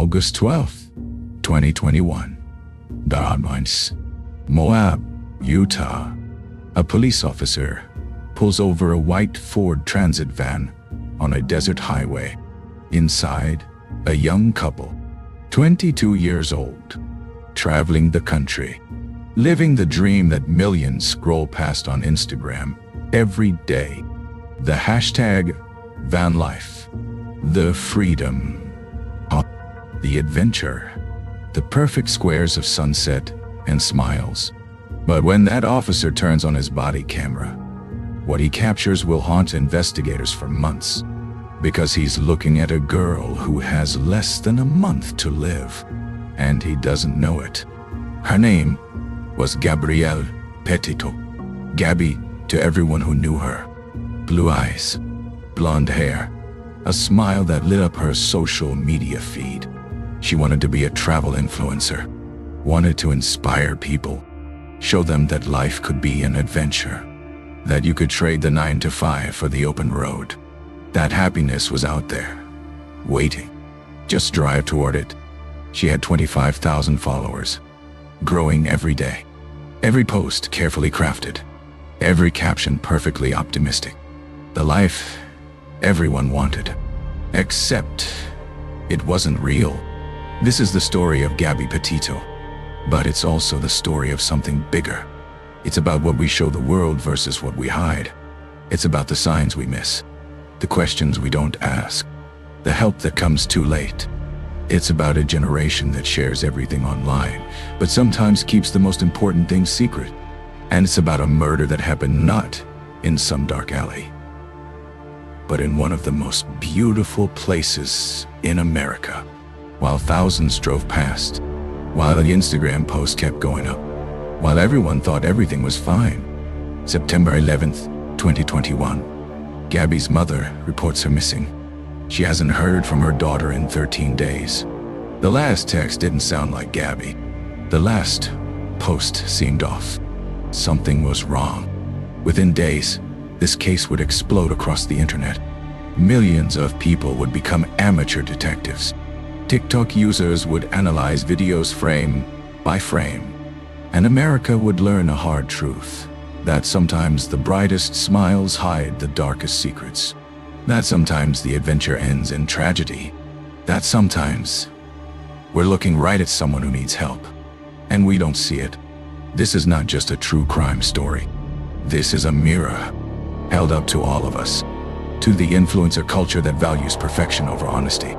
August 12th, 2021. Darmines, Moab, Utah. A police officer pulls over a white Ford Transit van on a desert highway. Inside, a young couple, 22 years old, traveling the country, living the dream that millions scroll past on Instagram every day. The hashtag van life, the freedom, the adventure, the perfect squares of sunset and smiles. But when that officer turns on his body camera, what he captures will haunt investigators for months, because he's looking at a girl who has less than a month to live, and he doesn't know it. Her name was Gabrielle Petito. Gabby to everyone who knew her. Blue eyes, blonde hair, a smile that lit up her social media feed. She wanted to be a travel influencer, wanted to inspire people, show them that life could be an adventure, that you could trade the 9-to-5 for the open road. That happiness was out there, waiting. Just drive toward it. She had 25,000 followers, growing every day. Every post carefully crafted, every caption perfectly optimistic. The life everyone wanted, except it wasn't real. This is the story of Gabby Petito, but it's also the story of something bigger. It's about what we show the world versus what we hide. It's about the signs we miss, the questions we don't ask, the help that comes too late. It's about a generation that shares everything online, but sometimes keeps the most important things secret. And it's about a murder that happened not in some dark alley, but in one of the most beautiful places in America. While thousands drove past, while the Instagram post kept going up, while everyone thought everything was fine. September 11th, 2021. Gabby's mother reports her missing. She hasn't heard from her daughter in 13 days. The last text didn't sound like Gabby. The last post seemed off. Something was wrong. Within days, this case would explode across the internet. Millions of people would become amateur detectives. TikTok users would analyze videos frame by frame. And America would learn a hard truth, that sometimes the brightest smiles hide the darkest secrets. That sometimes the adventure ends in tragedy. That sometimes we're looking right at someone who needs help, and we don't see it. This is not just a true crime story. This is a mirror held up to all of us, to the influencer culture that values perfection over honesty,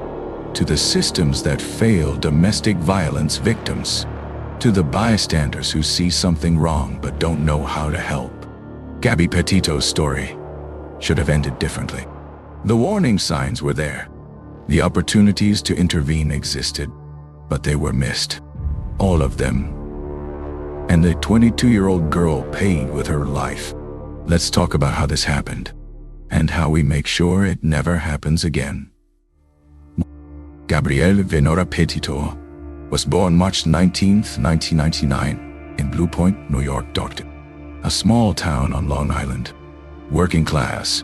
to the systems that fail domestic violence victims, to the bystanders who see something wrong but don't know how to help. Gabby Petito's story should have ended differently. The warning signs were there. The opportunities to intervene existed, but they were missed. All of them. And the 22-year-old girl paid with her life. Let's talk about how this happened, and how we make sure it never happens again. Gabrielle Venora Petito was born March 19, 1999, in Blue Point, New York, a small town on Long Island. Working class,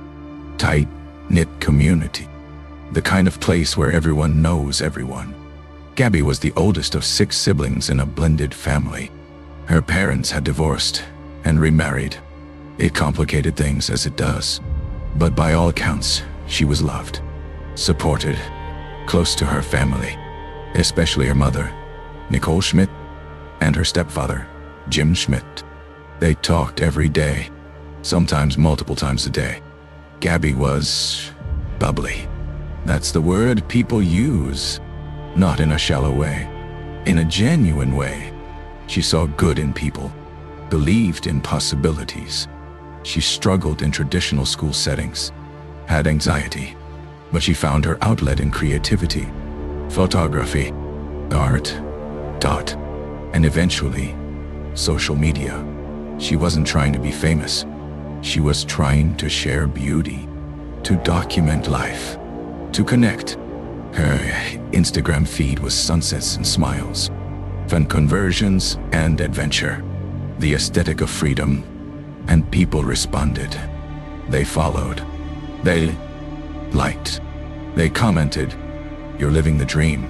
tight-knit community, the kind of place where everyone knows everyone. Gabby was the oldest of 6 siblings in a blended family. Her parents had divorced and remarried. It complicated things as it does, but by all accounts, she was loved, supported, close to her family, especially her mother, Nicole Schmidt, and her stepfather, Jim Schmidt. They talked every day, sometimes multiple times a day. Gabby was bubbly. That's the word people use, not in a shallow way, in a genuine way. She saw good in people, believed in possibilities. She struggled in traditional school settings, had anxiety, but she found her outlet in creativity, photography, art, dot, and eventually, social media. She wasn't trying to be famous. She was trying to share beauty, to document life, to connect. Her Instagram feed was sunsets and smiles, fun conversions and adventure, the aesthetic of freedom, and people responded. They followed. They liked. They commented, "You're living the dream."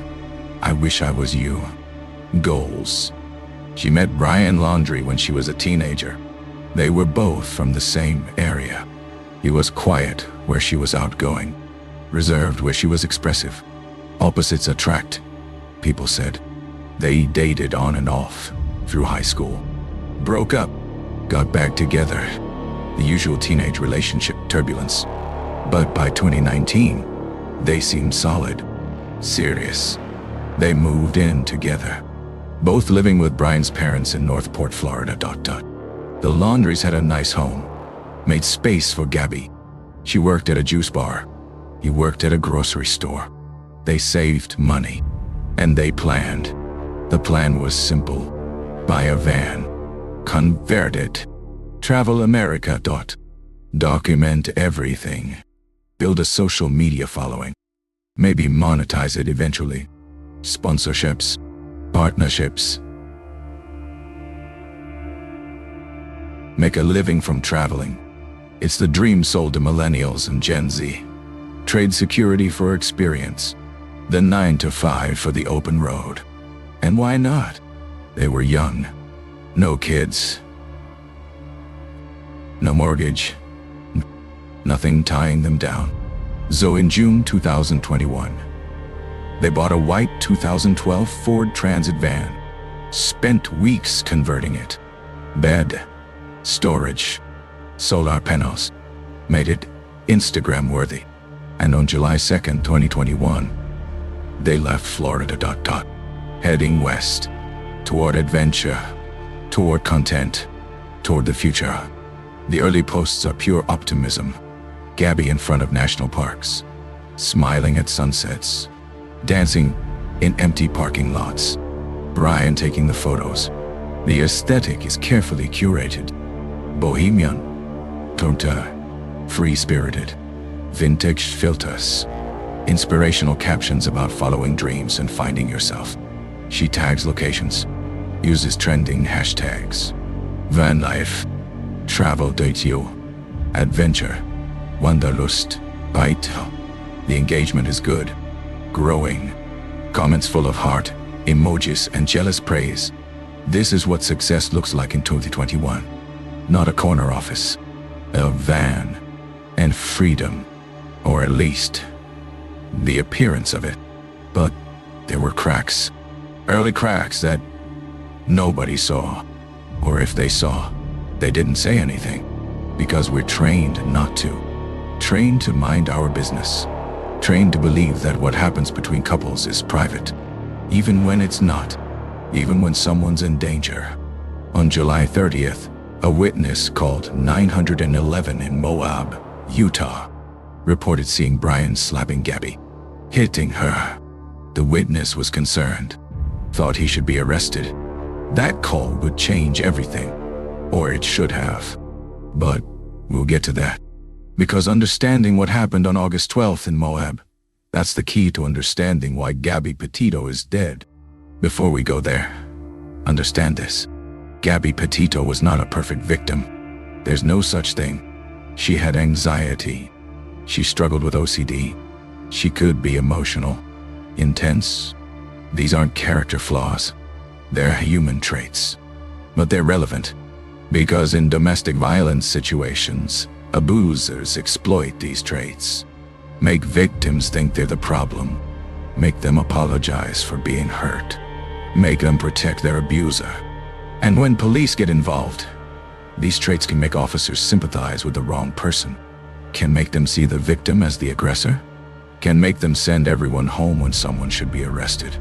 I wish I was you. Goals. She met Brian Laundrie when she was a teenager. They were both from the same area. He was quiet where she was outgoing, reserved where she was expressive. Opposites attract, people said. They dated on and off through high school. Broke up, got back together. The usual teenage relationship turbulence. But by 2019, they seemed solid, serious. They moved in together, both living with Brian's parents in Northport, Florida. The Laundries had a nice home, made space for Gabby. She worked at a juice bar. He worked at a grocery store. They saved money, and they planned. The plan was simple. Buy a van, convert it, travel America. Document everything, build a social media following, maybe monetize it eventually. Sponsorships, partnerships. Make a living from traveling. It's the dream sold to millennials and Gen Z. Trade security for experience. The 9 to 5 for the open road. And why not? They were young. No kids. No mortgage. Nothing tying them down. So in June 2021, they bought a white 2012 Ford Transit van. Spent weeks converting it. Bed, storage, solar panels. Made it Instagram worthy. And on July 2nd, 2021, they left Florida. Heading west, toward adventure, toward content, toward the future. The early posts are pure optimism. Gabby in front of national parks, smiling at sunsets, dancing in empty parking lots. Brian taking the photos. The aesthetic is carefully curated. Bohemian, torta, free-spirited, vintage filters, inspirational captions about following dreams and finding yourself. She tags locations, uses trending hashtags. Van life, travel date you, adventure, wanderlust, bite. The engagement is good, growing. Comments full of heart, emojis, and jealous praise. This is what success looks like in 2021. Not a corner office, a van, and freedom, or at least the appearance of it. But there were cracks, early cracks that nobody saw, or if they saw, they didn't say anything, because we're trained not to. Trained to mind our business. Trained to believe that what happens between couples is private, even when it's not, even when someone's in danger. On July 30th, a witness called 911 in Moab, Utah, reported seeing Brian slapping Gabby, hitting her. The witness was concerned, thought he should be arrested. That call would change everything, or it should have. But we'll get to that. Because understanding what happened on August 12th in Moab, that's the key to understanding why Gabby Petito is dead. Before we go there, understand this. Gabby Petito was not a perfect victim. There's no such thing. She had anxiety. She struggled with OCD. She could be emotional, intense. These aren't character flaws. They're human traits. But they're relevant, because in domestic violence situations, abusers exploit these traits. Make victims think they're the problem. Make them apologize for being hurt. Make them protect their abuser. And when police get involved, these traits can make officers sympathize with the wrong person, can make them see the victim as the aggressor, can make them send everyone home when someone should be arrested.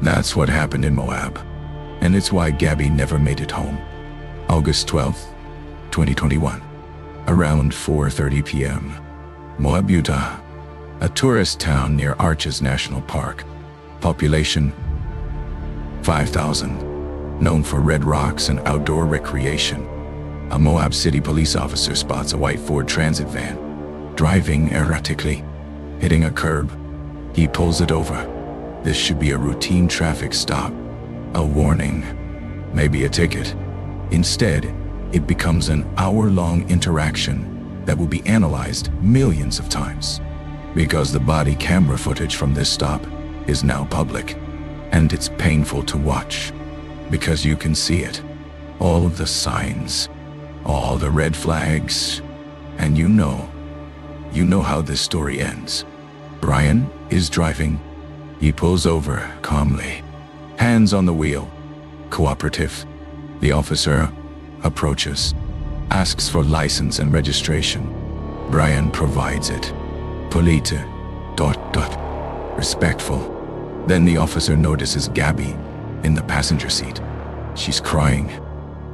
That's what happened in Moab, and it's why Gabby never made it home. August 12th, 2021, around 4:30 p.m., Moab, Utah, a tourist town near Arches National Park. Population 5,000. Known for red rocks and outdoor recreation. A Moab City police officer spots a white Ford Transit van, driving erratically, hitting a curb. He pulls it over. This should be a routine traffic stop, a warning, maybe a ticket. Instead, it becomes an hour-long interaction that will be analyzed millions of times, because the body camera footage from this stop is now public. And it's painful to watch, because you can see it. All of the signs, all the red flags, and you know how this story ends. Bryan is driving. He pulls over calmly, hands on the wheel, cooperative. The officer approaches, asks for license and registration. Bryan provides it. Polite, ... respectful. Then the officer notices Gabby in the passenger seat. She's crying.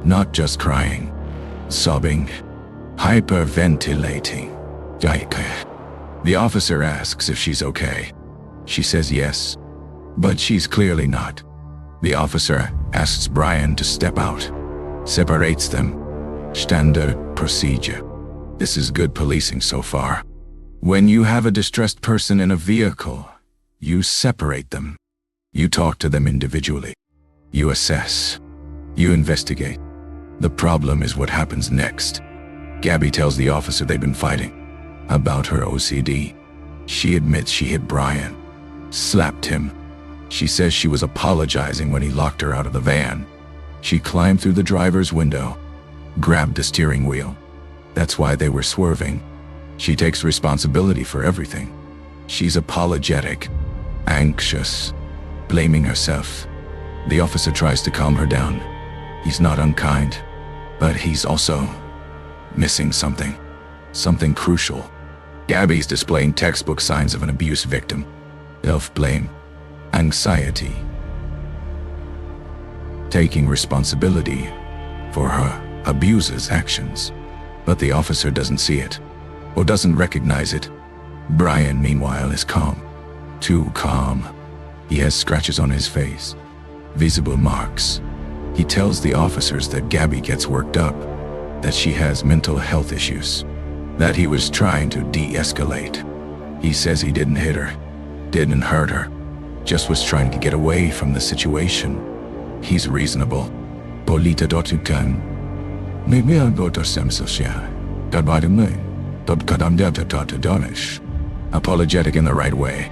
Not just crying, sobbing, hyperventilating. The officer asks if she's okay. She says yes, but she's clearly not. The officer asks Bryan to step out, separates them. Standard procedure. This is good policing so far. When you have a distressed person in a vehicle, you separate them. You talk to them individually. You assess. You investigate. The problem is what happens next. Gabby tells the officer they've been fighting about her OCD. She admits she hit Bryan, slapped him. She says she was apologizing when he locked her out of the van. She climbed through the driver's window, grabbed the steering wheel. That's why they were swerving. She takes responsibility for everything. She's apologetic, anxious, blaming herself. The officer tries to calm her down. He's not unkind, but he's also missing something crucial. Gabby's displaying textbook signs of an abuse victim. Self-blame, anxiety, taking responsibility for her abuser's actions. But the officer doesn't see it, or doesn't recognize it. Bryan, meanwhile, is calm. Too calm. He has scratches on his face, visible marks. He tells the officers that Gabby gets worked up, that she has mental health issues, that he was trying to de-escalate. He says he didn't hit her, didn't hurt her, just was trying to get away from the situation. He's reasonable. Polita dotukan. Maybe I'll go to Semsosia. Apologetic in the right way,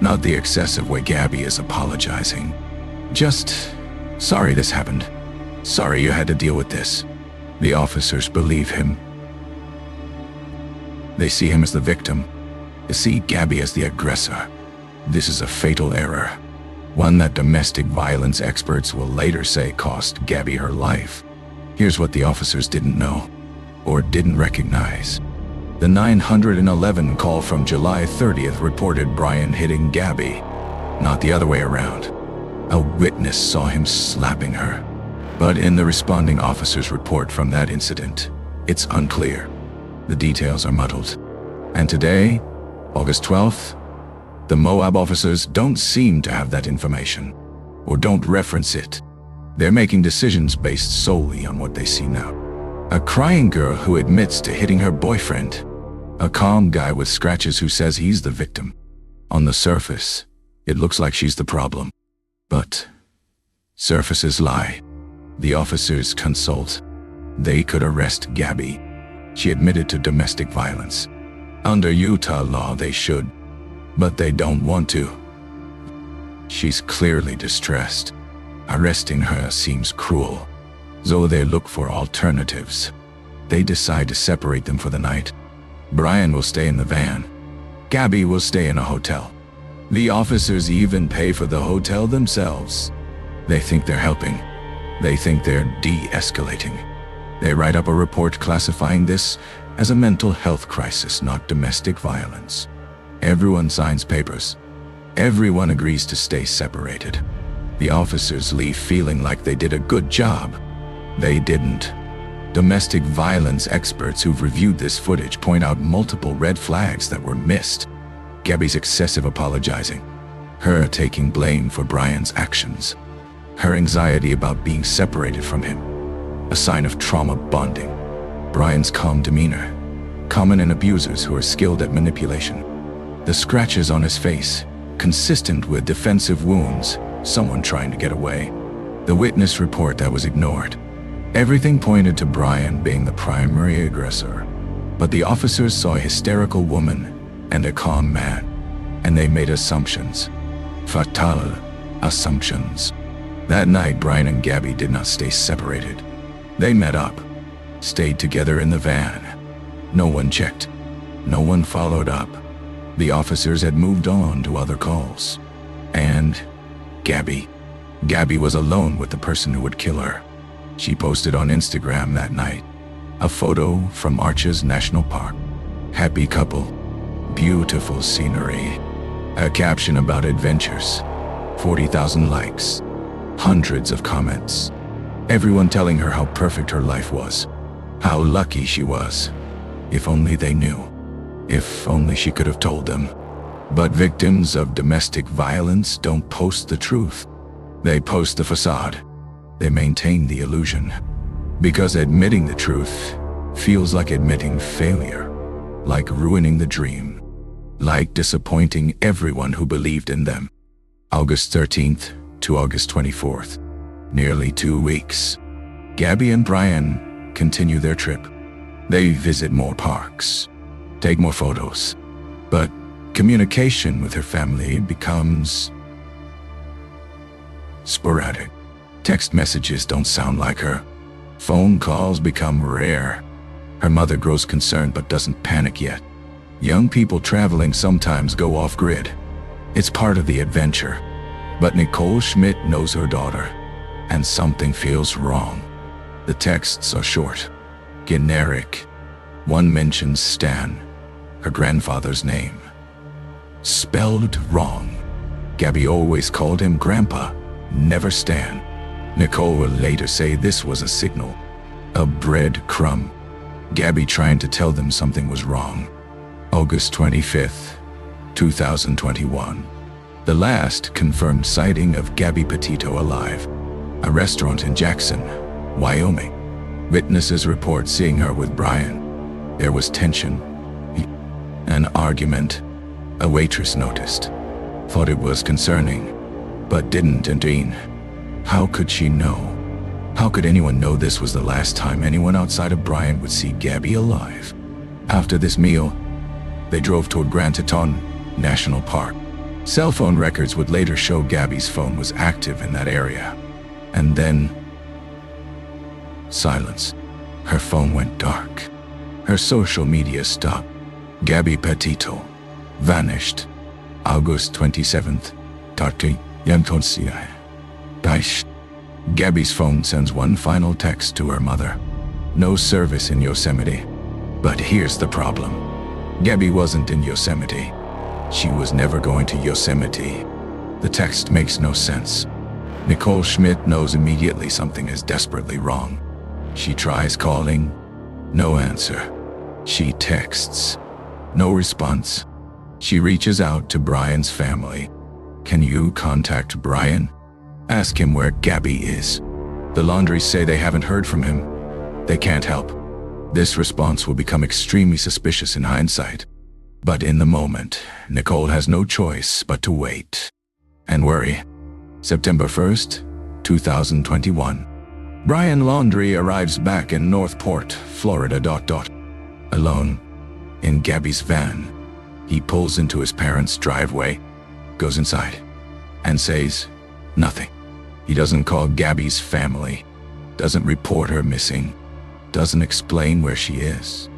not the excessive way Gabby is apologizing. Just, sorry this happened. Sorry you had to deal with this. The officers believe him. They see him as the victim. They see Gabby as the aggressor. This is a fatal error, one that domestic violence experts will later say cost Gabby her life. Here's what the officers didn't know, or didn't recognize. The 911 call from July 30th reported Bryan hitting Gabby, not the other way around. A witness saw him slapping her. But in the responding officer's report from that incident, it's unclear. The details are muddled. And today, August 12th, the Moab officers don't seem to have that information, or don't reference it. They're making decisions based solely on what they see now. A crying girl who admits to hitting her boyfriend. A calm guy with scratches who says he's the victim. On the surface, it looks like she's the problem. But surfaces lie. The officers consult. They could arrest Gabby. She admitted to domestic violence. Under Utah law, they should, but they don't want to. She's clearly distressed. Arresting her seems cruel, so they look for alternatives. They decide to separate them for the night. Bryan will stay in the van. Gabby will stay in a hotel. The officers even pay for the hotel themselves. They think they're helping. They think they're de-escalating. They write up a report classifying this as a mental health crisis, not domestic violence. Everyone signs papers. Everyone agrees to stay separated. The officers leave feeling like they did a good job. They didn't. Domestic violence experts who've reviewed this footage point out multiple red flags that were missed. Gabby's excessive apologizing, her taking blame for Bryan's actions, her anxiety about being separated from him, a sign of trauma bonding. Bryan's calm demeanor, common in abusers who are skilled at manipulation. The scratches on his face, consistent with defensive wounds, someone trying to get away. The witness report that was ignored. Everything pointed to Bryan being the primary aggressor, but the officers saw a hysterical woman and a calm man, and they made assumptions. Fatal. assumptions. That night, Bryan and Gabby did not stay separated. They met up, stayed together in the van. No one checked. No one followed up. The officers had moved on to other calls. And Gabby was alone with the person who would kill her. She posted on Instagram that night a photo from Arches National Park. Happy couple, beautiful scenery, a caption about adventures, 40,000 likes, hundreds of comments, everyone telling her how perfect her life was, how lucky she was. If only they knew. If only she could have told them. But victims of domestic violence don't post the truth. They post the facade. They maintain the illusion. Because admitting the truth feels like admitting failure, like ruining the dream, like disappointing everyone who believed in them. August 13th to August 24th, nearly 2 weeks. Gabby and Bryan continue their trip. They visit more parks, take more photos, but communication with her family becomes sporadic. Text messages don't sound like her. Phone calls become rare. Her mother grows concerned but doesn't panic yet. Young people traveling sometimes go off-grid. It's part of the adventure. But Nicole Schmidt knows her daughter, and something feels wrong. The texts are short, generic. One mentions Stan, her grandfather's name, spelled wrong. Gabby always called him Grandpa, never Stan. Nicole will later say this was a signal, a breadcrumb. Gabby trying to tell them something was wrong. August 25th, 2021. The last confirmed sighting of Gabby Petito alive. A restaurant in Jackson, Wyoming. Witnesses report seeing her with Bryan. There was tension, an argument. A waitress noticed, thought it was concerning, but didn't intervene. How could she know? How could anyone know this was the last time anyone outside of Bryan would see Gabby alive? After this meal, they drove toward Grand Teton National Park. Cell phone records would later show Gabby's phone was active in that area. And then, silence. Her phone went dark. Her social media stopped. Gabby Petito vanished. August 27th, Tarty Yamtonsia. Gabby's phone sends one final text to her mother. No service in Yosemite. But here's the problem. Gabby wasn't in Yosemite. She was never going to Yosemite. The text makes no sense. Nicole Schmidt knows immediately something is desperately wrong. She tries calling. No answer. She texts. No response. She reaches out to Bryan's family. Can you contact Bryan? Ask him where Gabby is. The laundries say they haven't heard from him. They can't help. This response will become extremely suspicious in hindsight. But in the moment, Nicole has no choice but to wait and worry. September 1st, 2021. Bryan Laundrie arrives back in Northport, Florida. Alone, in Gabby's van. He pulls into his parents' driveway, goes inside, and says nothing. He doesn't call Gabby's family, doesn't report her missing, doesn't explain where she is.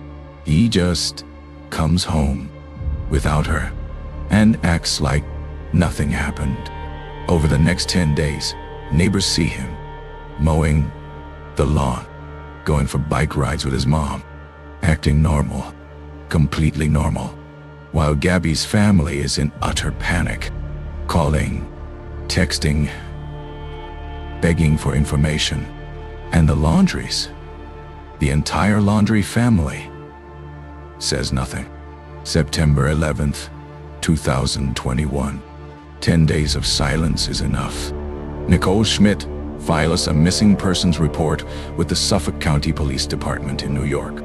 He just comes home without her and acts like nothing happened. Over the next 10 days, neighbors see him mowing the lawn, going for bike rides with his mom, acting normal, completely normal, while Gabby's family is in utter panic, calling, texting, begging for information. And the Laundries, the entire Laundrie family, says nothing. September 11th, 2021. 10 days of silence is enough. Nicole Schmidt files a missing persons report with the Suffolk County Police Department in New York,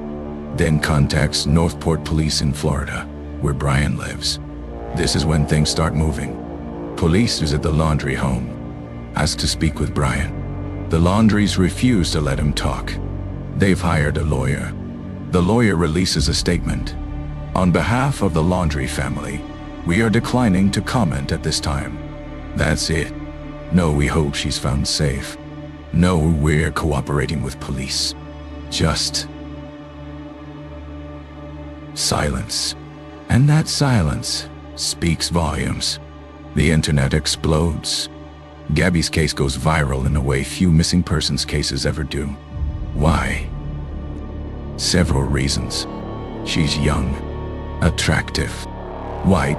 then contacts Northport Police in Florida, where Bryan lives. This is when things start moving. Police visit the Laundrie home, ask to speak with Bryan. The Laundries refuse to let him talk. They've hired a lawyer. The lawyer releases a statement. On behalf of the Laundrie family, we are declining to comment at this time. That's it. No, we hope she's found safe. No, we're cooperating with police. Just silence. And that silence speaks volumes. The internet explodes. Gabby's case goes viral in a way few missing persons cases ever do. Why? Several reasons. She's young, attractive, white,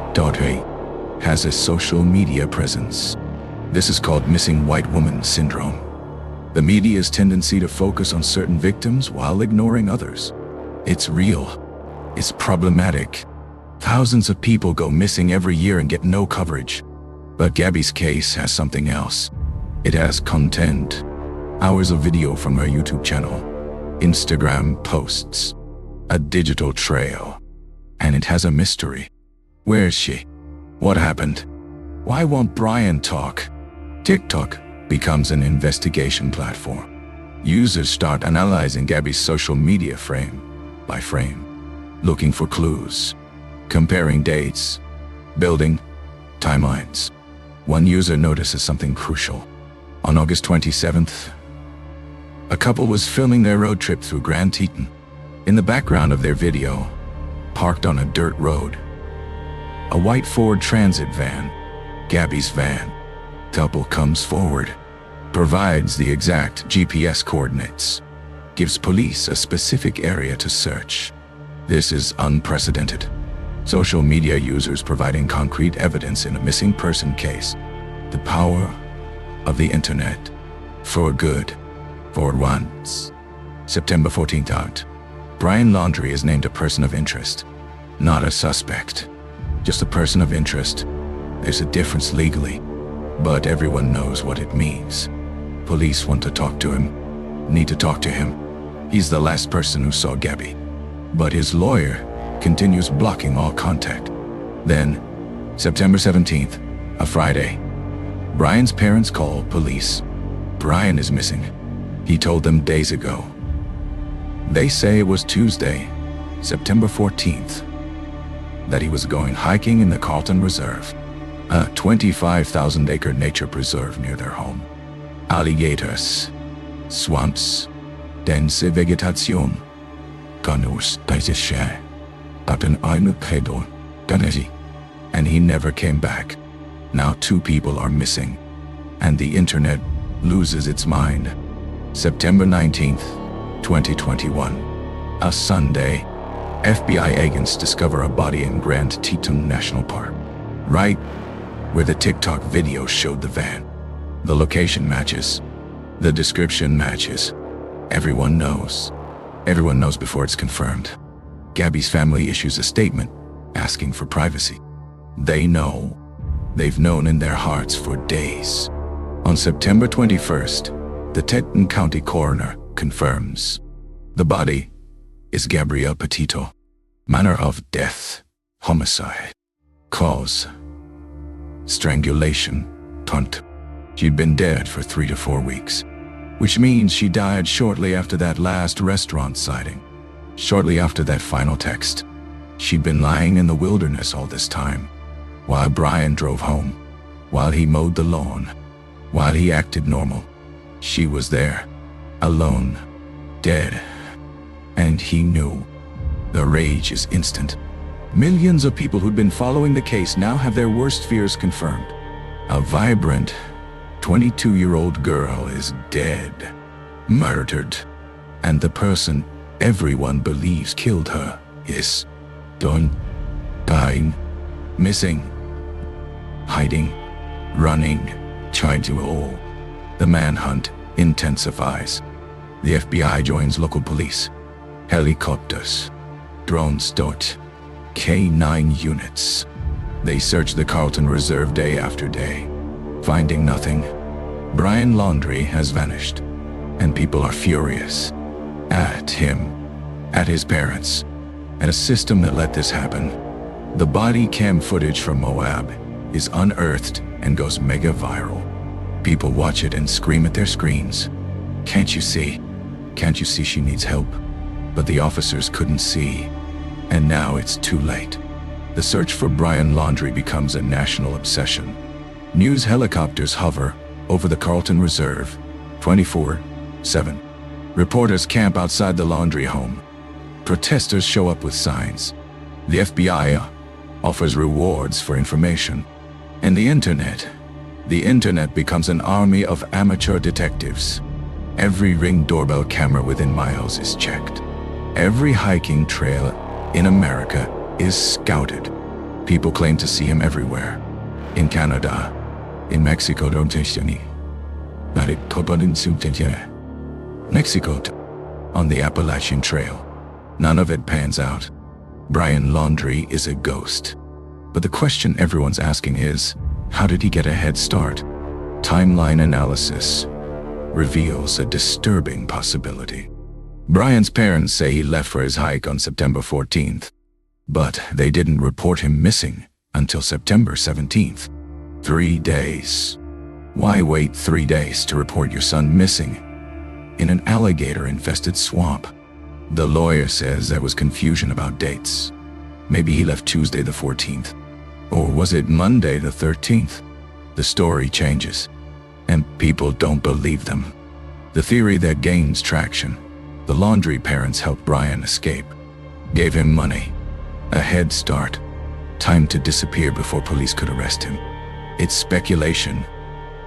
has a social media presence. This is called missing white woman syndrome. The media's tendency to focus on certain victims while ignoring others. It's real. It's problematic. Thousands of people go missing every year and get no coverage. But Gabby's case has something else. It has content. Hours of video from her YouTube channel, Instagram posts, a digital trail. And it has a mystery. Where is she? What happened? Why won't Bryan talk? TikTok becomes an investigation platform. Users start analyzing Gabby's social media frame by frame, looking for clues, comparing dates, building timelines. One user notices something crucial. On August 27th, a couple was filming their road trip through Grand Teton. In the background of their video, parked on a dirt road, a white Ford Transit van, Gabby's van. Couple comes forward, provides the exact GPS coordinates, gives police a specific area to search. This is unprecedented. Social media users providing concrete evidence in a missing person case. The power of the internet. For good. For once. September 14th out. Bryan Laundrie is named a person of interest. Not a suspect. Just a person of interest. There's a difference legally, but everyone knows what it means. Police want to talk to him. Need to talk to him. He's the last person who saw Gabby. But his lawyer continues blocking all contact. Then, September 17th, a Friday, Bryan's parents call police. Bryan is missing. He told them days ago. They say it was Tuesday, September 14th, that he was going hiking in the Carlton Reserve, a 25,000-acre nature preserve near their home. Alligators, swamps, dense vegetation, canus daiseshe. And he never came back. Now 2 people are missing, and the internet loses its mind. September 19th, 2021. A Sunday, FBI agents discover a body in Grand Teton National Park, right where the TikTok video showed the van. The location matches. The description matches. Everyone knows. Everyone knows before it's confirmed. Gabby's family issues a statement asking for privacy. They know. They've known in their hearts for days. On September 21st, the Teton County coroner confirms the body is Gabrielle Petito. Manner of death, homicide. Cause, strangulation, tunt. She'd been dead for 3 to 4 weeks, which means she died shortly after that last restaurant sighting. Shortly after that final text. She'd been lying in the wilderness all this time, while Bryan drove home, while he mowed the lawn, while he acted normal. She was there, alone, dead, and he knew. The rage is instant. Millions of people who'd been following the case now have their worst fears confirmed. A vibrant 22-year-old girl is dead, murdered, and the person everyone believes killed her is dying, missing, hiding, running, trying to all. The manhunt intensifies. The FBI joins local police, helicopters, drones, K9 units. They search the Carlton Reserve day after day, finding nothing. Bryan Laundrie has vanished, and people are furious. At him, at his parents, at a system that let this happen. The body cam footage from Moab is unearthed and goes mega viral. People watch it and scream at their screens. Can't you see? Can't you see she needs help? But the officers couldn't see, and now it's too late. The search for Bryan Laundrie becomes a national obsession. News helicopters hover over the Carlton Reserve, 24/7. Reporters camp outside the laundry home. Protesters show up with signs. The FBI offers rewards for information. And the internet becomes an army of amateur detectives. Every Ring doorbell camera within miles is checked. Every hiking trail in America is scouted. People claim to see him everywhere. In Canada, in Mexico, Mexico, on the Appalachian Trail. None of it pans out. Bryan Laundrie is a ghost. But the question everyone's asking is, how did he get a head start? Timeline analysis reveals a disturbing possibility. Bryan's parents say he left for his hike on September 14th, but they didn't report him missing until September 17th. 3 days. Why wait 3 days to report your son missing in an alligator-infested swamp? The lawyer says there was confusion about dates. Maybe he left Tuesday the 14th. Or was it Monday the 13th? The story changes, and people don't believe them. The theory that gains traction. The Laundrie parents helped Bryan escape, gave him money, a head start, time to disappear before police could arrest him. It's speculation,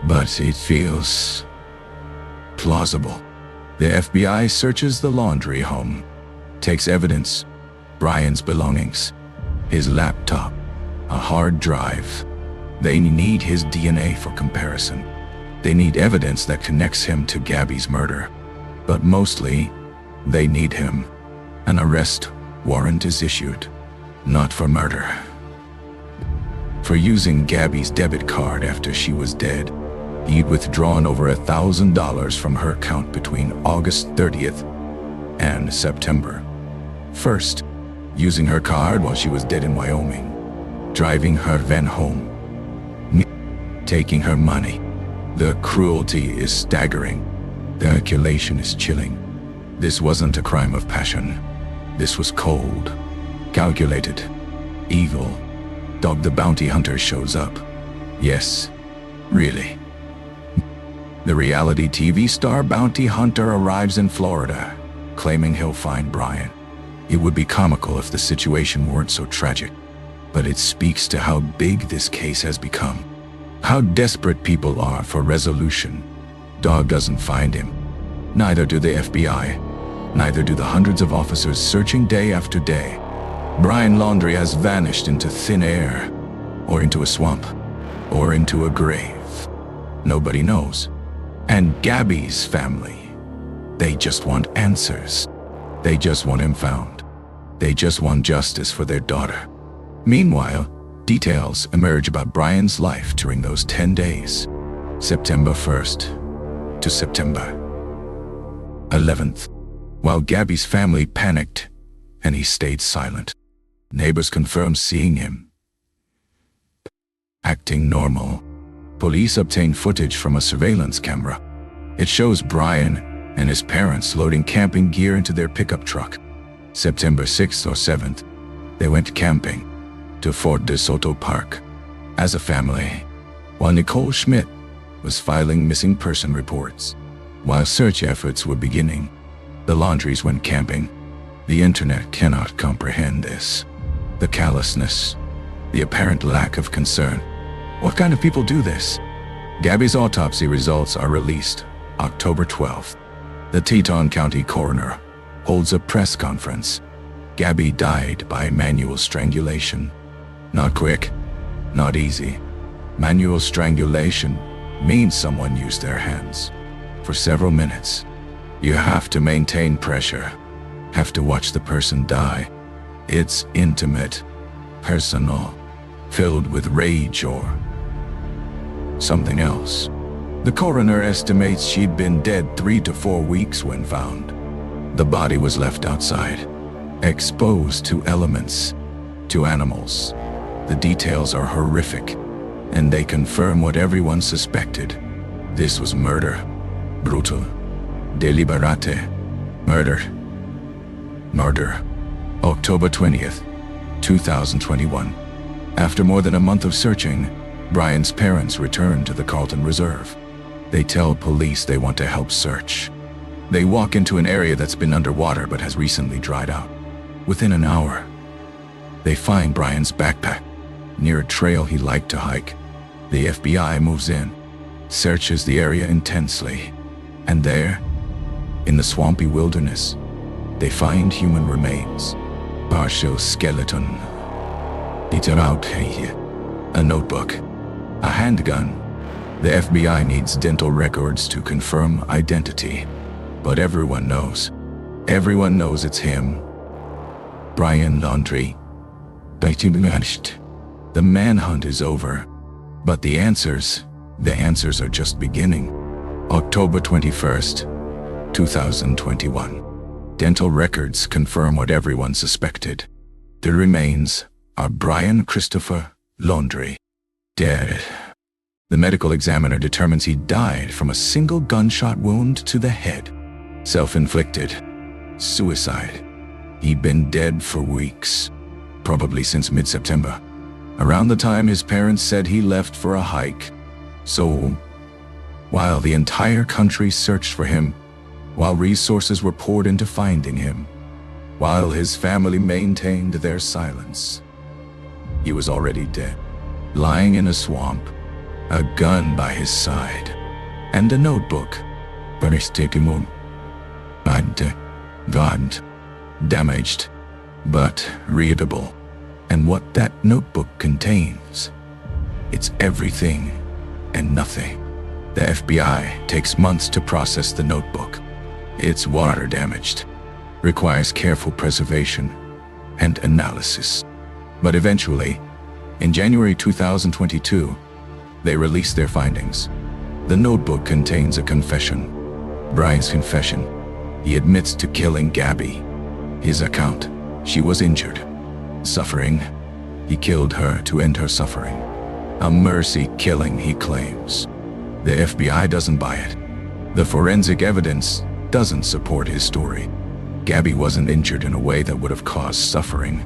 but it feels plausible. The FBI searches the Laundrie home, takes evidence, Bryan's belongings, his laptop, a hard drive. They need his DNA for comparison. They need evidence that connects him to Gabby's murder. But mostly, they need him. An arrest warrant is issued, not for murder. For using Gabby's debit card after she was dead. He'd withdrawn over $1,000 from her account between August 30th and September 1st, using her card while she was dead in Wyoming, driving her van home, taking her money. The cruelty is staggering. The calculation is chilling. This wasn't a crime of passion. This was cold, calculated, evil. Dog the bounty hunter shows up. Yes, really. The reality TV star bounty hunter arrives in Florida, claiming he'll find Bryan. It would be comical if the situation weren't so tragic, but it speaks to how big this case has become. How desperate people are for resolution. Dog doesn't find him. Neither do the FBI. Neither do the hundreds of officers searching day after day. Bryan Laundrie has vanished into thin air, or into a swamp, or into a grave. Nobody knows. And Gabby's family, they just want answers. They just want him found. They just want justice for their daughter. Meanwhile, details emerge about Bryan's life during those 10 days, September 1st to September 11th. While Gabby's family panicked and he stayed silent, neighbors confirmed seeing him acting normal. Police obtained footage from a surveillance camera. It shows Bryan and his parents loading camping gear into their pickup truck. September 6th or 7th, they went camping to Fort DeSoto Park as a family, while Nicole Schmidt was filing missing person reports. While search efforts were beginning, the Laundries went camping. The internet cannot comprehend this. The callousness, the apparent lack of concern. What kind of people do this? Gabby's autopsy results are released October 12th. The Teton County coroner holds a press conference. Gabby died by manual strangulation. Not quick, not easy. Manual strangulation means someone used their hands for several minutes. You have to maintain pressure, have to watch the person die. It's intimate, personal, filled with rage or something else. The coroner estimates she'd been dead 3 to 4 weeks when found. The body was left outside, exposed to elements, to animals. The details are horrific, and they confirm what everyone suspected. This was murder. Brutal. Deliberate. Murder. Murder. October 20th, 2021. After more than a month of searching, Bryan's parents returned to the Carlton Reserve. They tell police they want to help search. They walk into an area that's been underwater but has recently dried out. Within an hour, they find Bryan's backpack near a trail he liked to hike. The FBI moves in, searches the area intensely, and there, in the swampy wilderness, they find human remains, partial skeleton. A notebook, a handgun. The FBI needs dental records to confirm identity, but everyone knows it's him. Bryan Laundrie. The manhunt is over, but the answers are just beginning. October 21st, 2021. Dental records confirm what everyone suspected. The remains are Bryan Christopher Laundrie, dead. The medical examiner determines he died from a single gunshot wound to the head. Self-inflicted. Suicide. He'd been dead for weeks, probably since mid-September, around the time his parents said he left for a hike. So, while the entire country searched for him, while resources were poured into finding him, while his family maintained their silence, he was already dead, lying in a swamp, a gun by his side, and a notebook. God, damaged, but readable. And what that notebook contains, it's everything and nothing. The FBI takes months to process the notebook. It's water damaged, requires careful preservation and analysis. But eventually, in January 2022, they release their findings. The notebook contains a confession. Bryan's confession. He admits to killing Gabby. His account. She was injured, suffering. He killed her to end her suffering. A mercy killing, he claims. The FBI doesn't buy it. The forensic evidence doesn't support his story. Gabby wasn't injured in a way that would have caused suffering.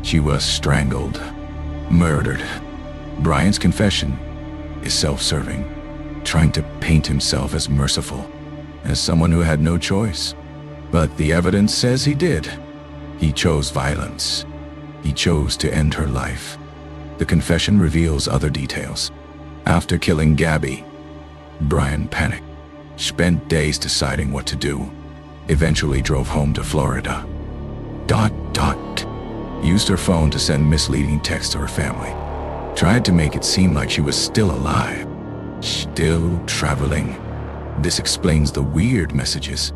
She was strangled, murdered. Bryan's confession is self-serving, trying to paint himself as merciful, as someone who had no choice. But the evidence says he did. He chose violence. He chose to end her life. The confession reveals other details. After killing Gabby, Bryan panicked, spent days deciding what to do, eventually drove home to Florida. Used her phone to send misleading texts to her family. Tried to make it seem like she was still alive, still traveling. This explains the weird messages.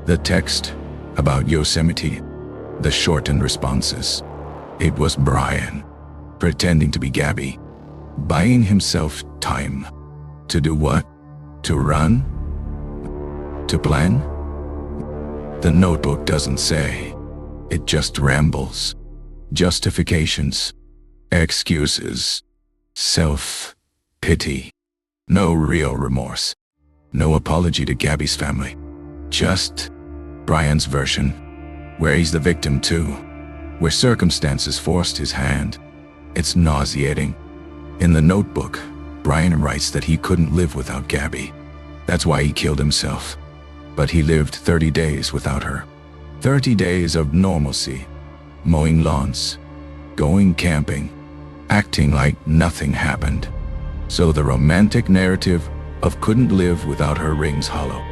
The text about Yosemite, the shortened responses. It was Bryan, pretending to be Gabby, buying himself time. To do what? To run? To plan? The notebook doesn't say. It just rambles. Justifications, excuses, self-pity. No real remorse. No apology to Gabby's family. Just Bryan's version, where he's the victim too, where circumstances forced his hand. It's nauseating. In the notebook, Bryan writes that he couldn't live without Gabby. That's why he killed himself. But he lived 30 days without her. 30 days of normalcy. Mowing lawns, going camping, acting like nothing happened. So the romantic narrative of couldn't live without her rings hollow.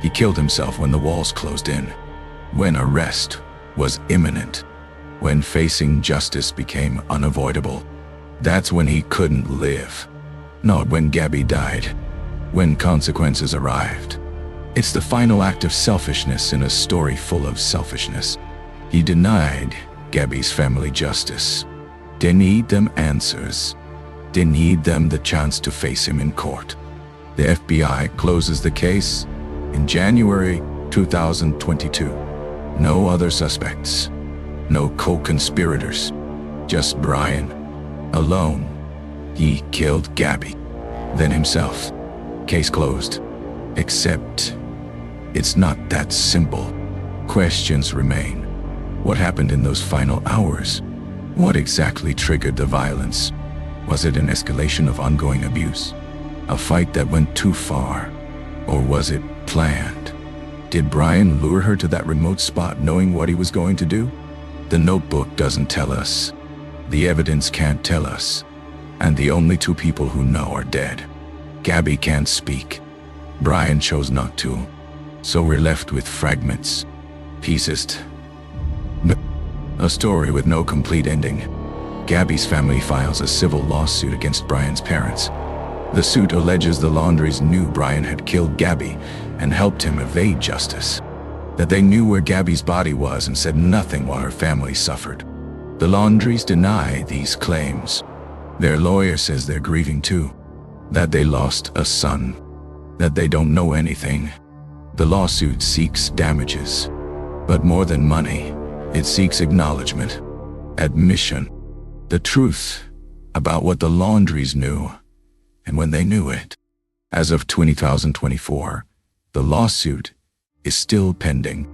He killed himself when the walls closed in, when arrest was imminent, when facing justice became unavoidable. That's when he couldn't live. Not when Gabby died, when consequences arrived. It's the final act of selfishness in a story full of selfishness. He denied Gabby's family justice, denied them answers, denied them the chance to face him in court. The FBI closes the case in January 2022. No other suspects, no co-conspirators, just Bryan, alone. He killed Gabby, then himself. Case closed. Except, it's not that simple. Questions remain. What happened in those final hours? What exactly triggered the violence? Was it an escalation of ongoing abuse? A fight that went too far? Or was it planned? Did Bryan lure her to that remote spot knowing what he was going to do? The notebook doesn't tell us. The evidence can't tell us. And the only two people who know are dead. Gabby can't speak. Bryan chose not to. So we're left with fragments. Pieces. A story with no complete ending. Gabby's family files a civil lawsuit against Bryan's parents. The suit alleges the Laundries knew Bryan had killed Gabby and helped him evade justice. That they knew where Gabby's body was and said nothing while her family suffered. The Laundries deny these claims. Their lawyer says they're grieving too. That they lost a son. That they don't know anything. The lawsuit seeks damages. But more than money, it seeks acknowledgement, admission, the truth about what the Laundries knew and when they knew it. As of 2024, the lawsuit is still pending.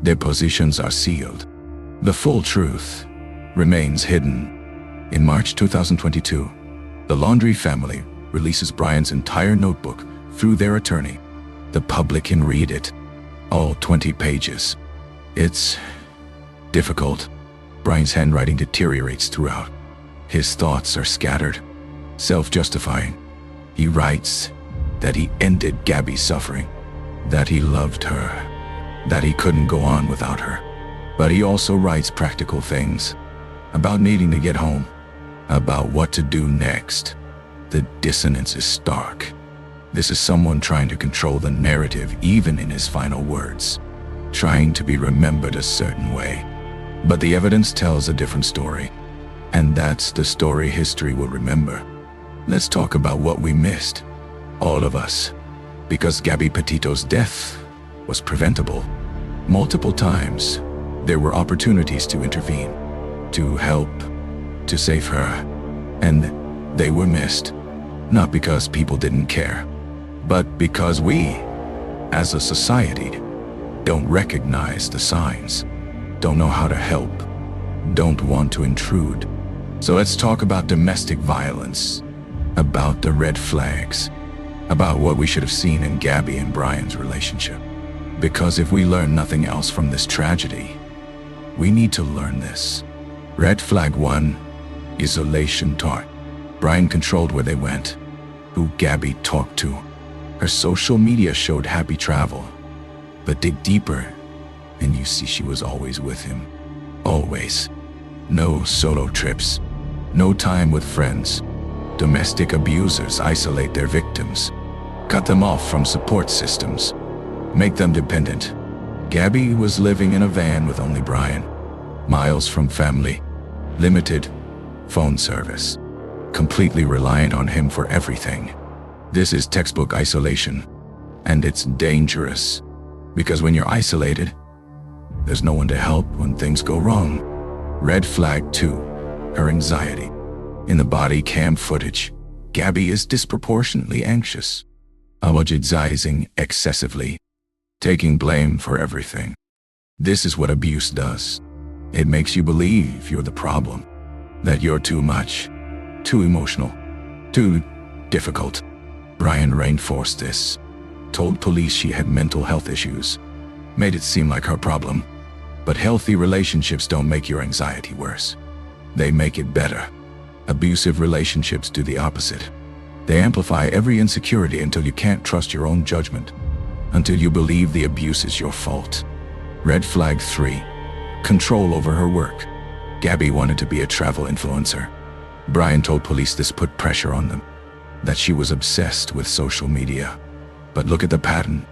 Their positions are sealed. The full truth remains hidden. In March 2022, the Laundrie family releases Bryan's entire notebook through their attorney. The public can read it, all 20 pages. It's difficult. Bryan's handwriting deteriorates throughout. His thoughts are scattered, self-justifying. He writes that he ended Gabby's suffering, that he loved her, that he couldn't go on without her. But he also writes practical things about needing to get home, about what to do next. The dissonance is stark. This is someone trying to control the narrative even in his final words, trying to be remembered a certain way. But the evidence tells a different story, and that's the story history will remember. Let's talk about what we missed, all of us, because Gabby Petito's death was preventable. Multiple times, there were opportunities to intervene, to help, to save her, and they were missed, not because people didn't care, but because we, as a society, don't recognize the signs, don't know how to help, don't want to intrude. So let's talk about domestic violence, about the red flags, about what we should have seen in Gabby and Bryan's relationship. Because if we learn nothing else from this tragedy, we need to learn this. Red flag 1, isolation taught. Bryan controlled where they went, who Gabby talked to. Her social media showed happy travel, but dig deeper and you see she was always with him. Always. No solo trips, no time with friends. Domestic abusers isolate their victims, cut them off from support systems, make them dependent. Gabby was living in a van with only Bryan, miles from family, limited phone service, completely reliant on him for everything. This is textbook isolation, and it's dangerous, because when you're isolated, there's no one to help when things go wrong. Red flag 2, her anxiety. In the body cam footage, Gabby is disproportionately anxious, apologizing excessively, taking blame for everything. This is what abuse does. It makes you believe you're the problem, that you're too much, too emotional, too difficult. Bryan reinforced this, told police she had mental health issues, made it seem like her problem. But healthy relationships don't make your anxiety worse. They make it better. Abusive relationships do the opposite. They amplify every insecurity until you can't trust your own judgment, until you believe the abuse is your fault. Red flag 3, control over her work. Gabby wanted to be a travel influencer. Bryan told police this put pressure on them, that she was obsessed with social media. But look at the pattern.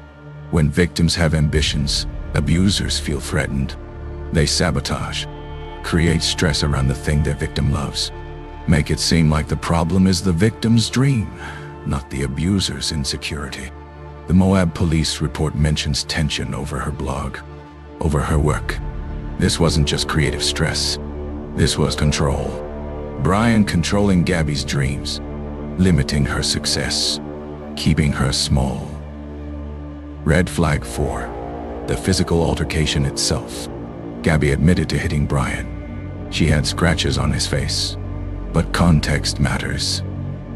When victims have ambitions, abusers feel threatened. They sabotage, create stress around the thing their victim loves, make it seem like the problem is the victim's dream, not the abuser's insecurity. The Moab police report mentions tension over her blog, over her work. This wasn't just creative stress. This was control. Bryan controlling Gabby's dreams, limiting her success, keeping her small. Red flag 4, the physical altercation itself. Gabby admitted to hitting Bryan. She had scratches on his face. But context matters.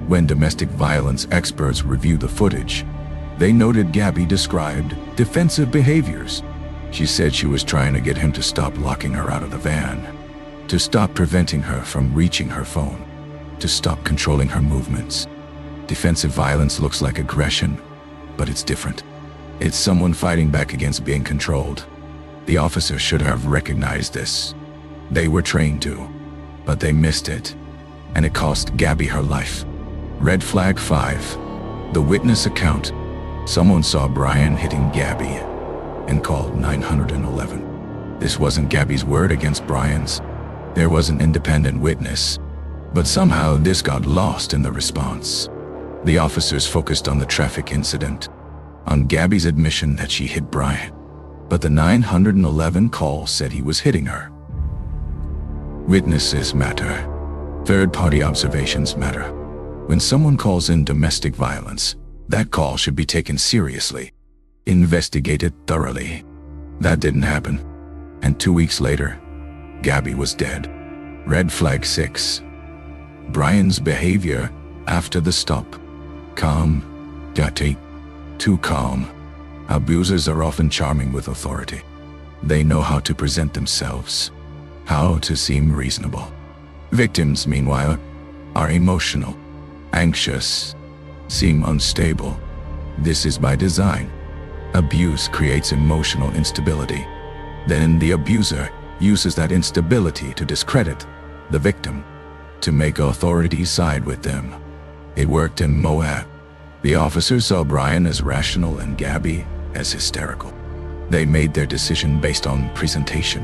When domestic violence experts review the footage, They noted Gabby described defensive behaviors. She said she was trying to get him to stop locking her out of the van, to stop preventing her from reaching her phone, to stop controlling her movements. Defensive violence looks like aggression, but it's different. It's someone fighting back against being controlled. The officers should have recognized this. They were trained to, but they missed it, and it cost Gabby her life. Red flag 5. The witness account. Someone saw Bryan hitting Gabby and called 911. This wasn't Gabby's word against Bryan's. There was an independent witness, but somehow this got lost in the response. The officers focused on the traffic incident, on Gabby's admission that she hit Bryan, but the 911 call said he was hitting her. Witnesses matter. Third-party observations matter. When someone calls in domestic violence, that call should be taken seriously, investigated thoroughly. That didn't happen, and 2 weeks later, Gabby was dead. Red flag 6. Bryan's behavior after the stop. Calm. Too calm. Abusers are often charming with authority. They know how to present themselves, how to seem reasonable. Victims, meanwhile, are emotional, anxious, seem unstable. This is by design. Abuse creates emotional instability. Then the abuser uses that instability to discredit the victim, to make authorities side with them. It worked in Moab. The officers saw Bryan as rational and Gabby as hysterical. They made their decision based on presentation,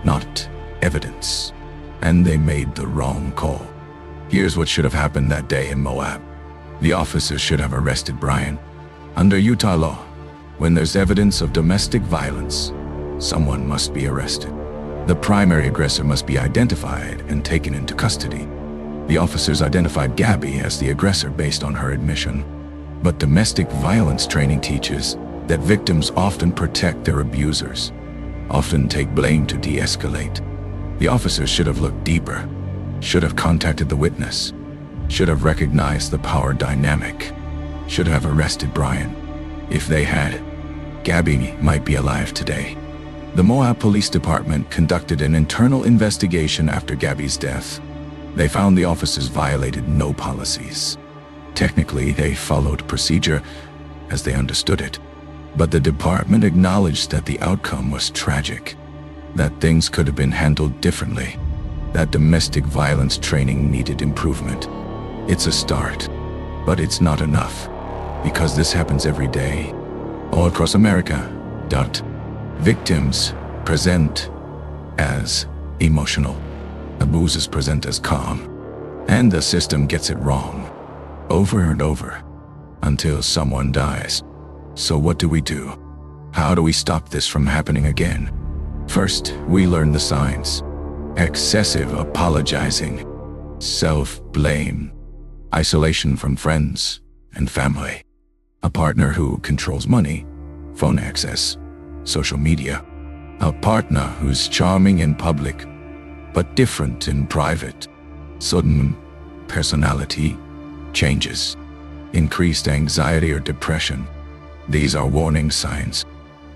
not evidence. And they made the wrong call. Here's what should have happened that day in Moab. The officers should have arrested Bryan. Under Utah law, when there's evidence of domestic violence, someone must be arrested. The primary aggressor must be identified and taken into custody. The officers identified Gabby as the aggressor based on her admission. But domestic violence training teaches that victims often protect their abusers, often take blame to de-escalate. The officers should have looked deeper, should have contacted the witness, should have recognized the power dynamic, should have arrested Bryan. If they had, Gabby might be alive today. The Moab Police Department conducted an internal investigation after Gabby's death. They found the officers violated no policies. Technically, they followed procedure as they understood it. But the department acknowledged that the outcome was tragic, that things could have been handled differently, that domestic violence training needed improvement. It's a start, but it's not enough, because this happens every day, all across America. Victims present as emotional. Abusers present as calm. And the system gets it wrong, over and over, until someone dies. So what do we do? How do we stop this from happening again? First, we learn the signs. Excessive apologizing, self-blame, isolation from friends and family, a partner who controls money, phone access, social media, a partner who's charming in public but different in private, sudden personality changes, increased anxiety or depression. These are warning signs.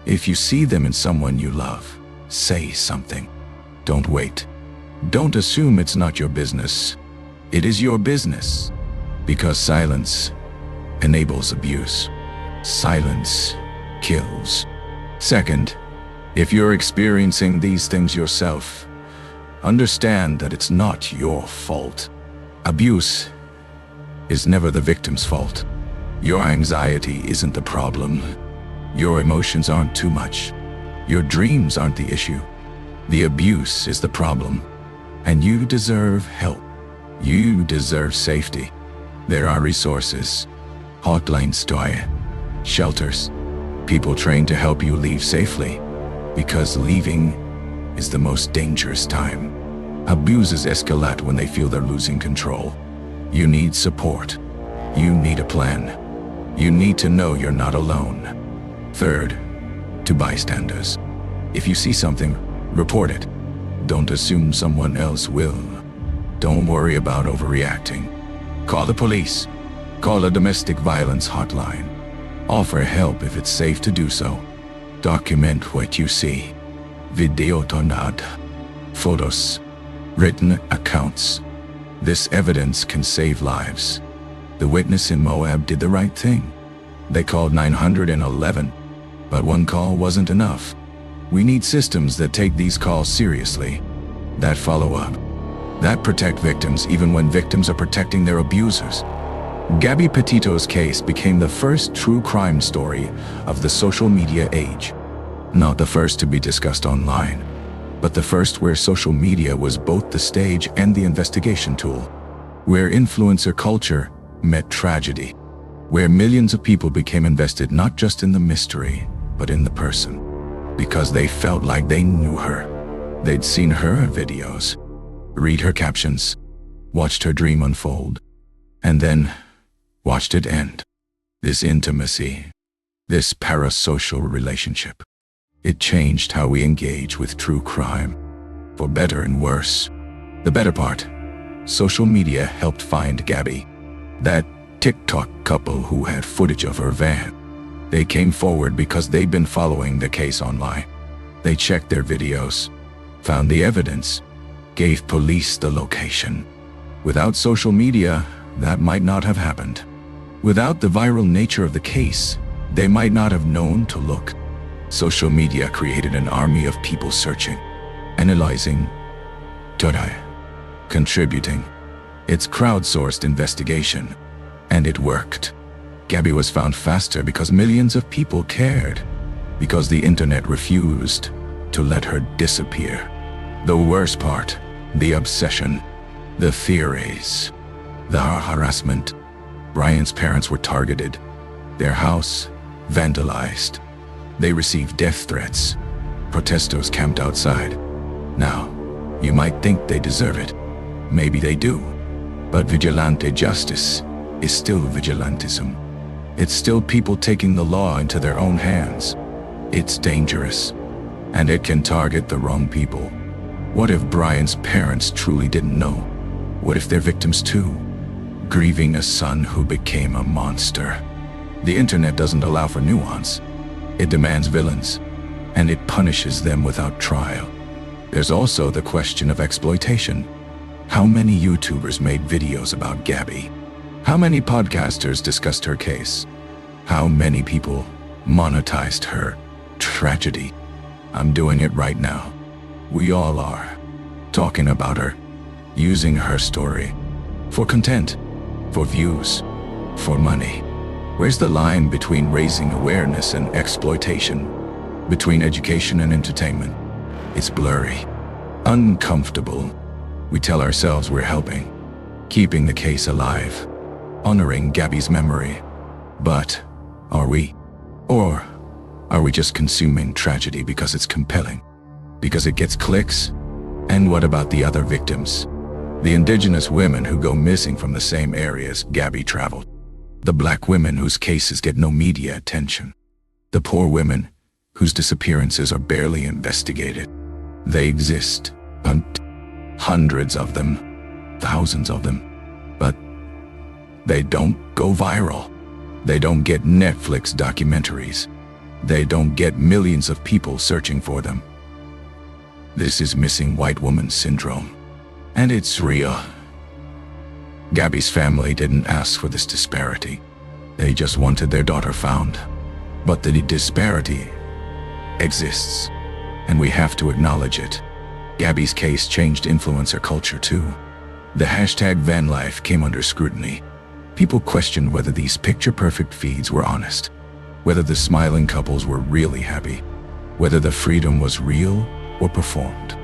If you see them in someone you love, say something. Don't wait. Don't assume it's not your business. It is your business, because silence enables abuse. Silence kills. Second, if you're experiencing these things yourself, understand that it's not your fault. Abuse is never the victim's fault. Your anxiety isn't the problem. Your emotions aren't too much. Your dreams aren't the issue. The abuse is the problem. And you deserve help. You deserve safety. There are resources, hotlines, shelters, people trained to help you leave safely, because leaving is the most dangerous time. Abusers escalate when they feel they're losing control. You need support. You need a plan. You need to know you're not alone. Third, to bystanders. If you see something, report it. Don't assume someone else will. Don't worry about overreacting. Call the police. Call a domestic violence hotline. Offer help if it's safe to do so. Document what you see. Video tornado. Photos. Written accounts. This evidence can save lives. The witness in Moab did the right thing. They called 911, but one call wasn't enough. We need systems that take these calls seriously, that follow up, that protect victims even when victims are protecting their abusers. Gabby Petito's case became the first true crime story of the social media age. Not the first to be discussed online, but the first where social media was both the stage and the investigation tool, where influencer culture met tragedy, where millions of people became invested not just in the mystery, but in the person, because they felt like they knew her. They'd seen her videos, read her captions, watched her dream unfold, and then watched it end. This intimacy, this parasocial relationship, it changed how we engage with true crime, for better and worse. The better part, social media helped find Gabby, that TikTok couple who had footage of her van. They came forward because they'd been following the case online. They checked their videos, found the evidence, gave police the location. Without social media, that might not have happened. Without the viral nature of the case, they might not have known to look. Social media created an army of people searching, analyzing, contributing. It's crowdsourced investigation, and it worked. Gabby was found faster because millions of people cared, because the internet refused to let her disappear. The worst part, the obsession, the theories, the harassment. Bryan's parents were targeted, their house vandalized. They received death threats. Protesters camped outside. Now, you might think they deserve it. Maybe they do. But vigilante justice is still vigilantism. It's still people taking the law into their own hands. It's dangerous, and it can target the wrong people. What if Bryan's parents truly didn't know? What if they're victims too? Grieving a son who became a monster. The internet doesn't allow for nuance. It demands villains, and it punishes them without trial. There's also the question of exploitation. How many YouTubers made videos about Gabby? How many podcasters discussed her case? How many people monetized her tragedy? I'm doing it right now. We all are. Talking about her, using her story. For content, for views, for money. Where's the line between raising awareness and exploitation? Between education and entertainment? It's blurry, uncomfortable. We tell ourselves we're helping, keeping the case alive, honoring Gabby's memory. But are we? Or are we just consuming tragedy because it's compelling? Because it gets clicks? And what about the other victims? The indigenous women who go missing from the same areas Gabby traveled. The black women whose cases get no media attention. The poor women whose disappearances are barely investigated. They exist, hundreds of them, thousands of them, but they don't go viral. They don't get Netflix documentaries. They don't get millions of people searching for them. This is missing white woman syndrome, and it's real. Gabby's family didn't ask for this disparity. They just wanted their daughter found. But the disparity exists, and we have to acknowledge it. Gabby's case changed influencer culture too. The hashtag vanlife came under scrutiny. People questioned whether these picture-perfect feeds were honest, whether the smiling couples were really happy, whether the freedom was real or performed.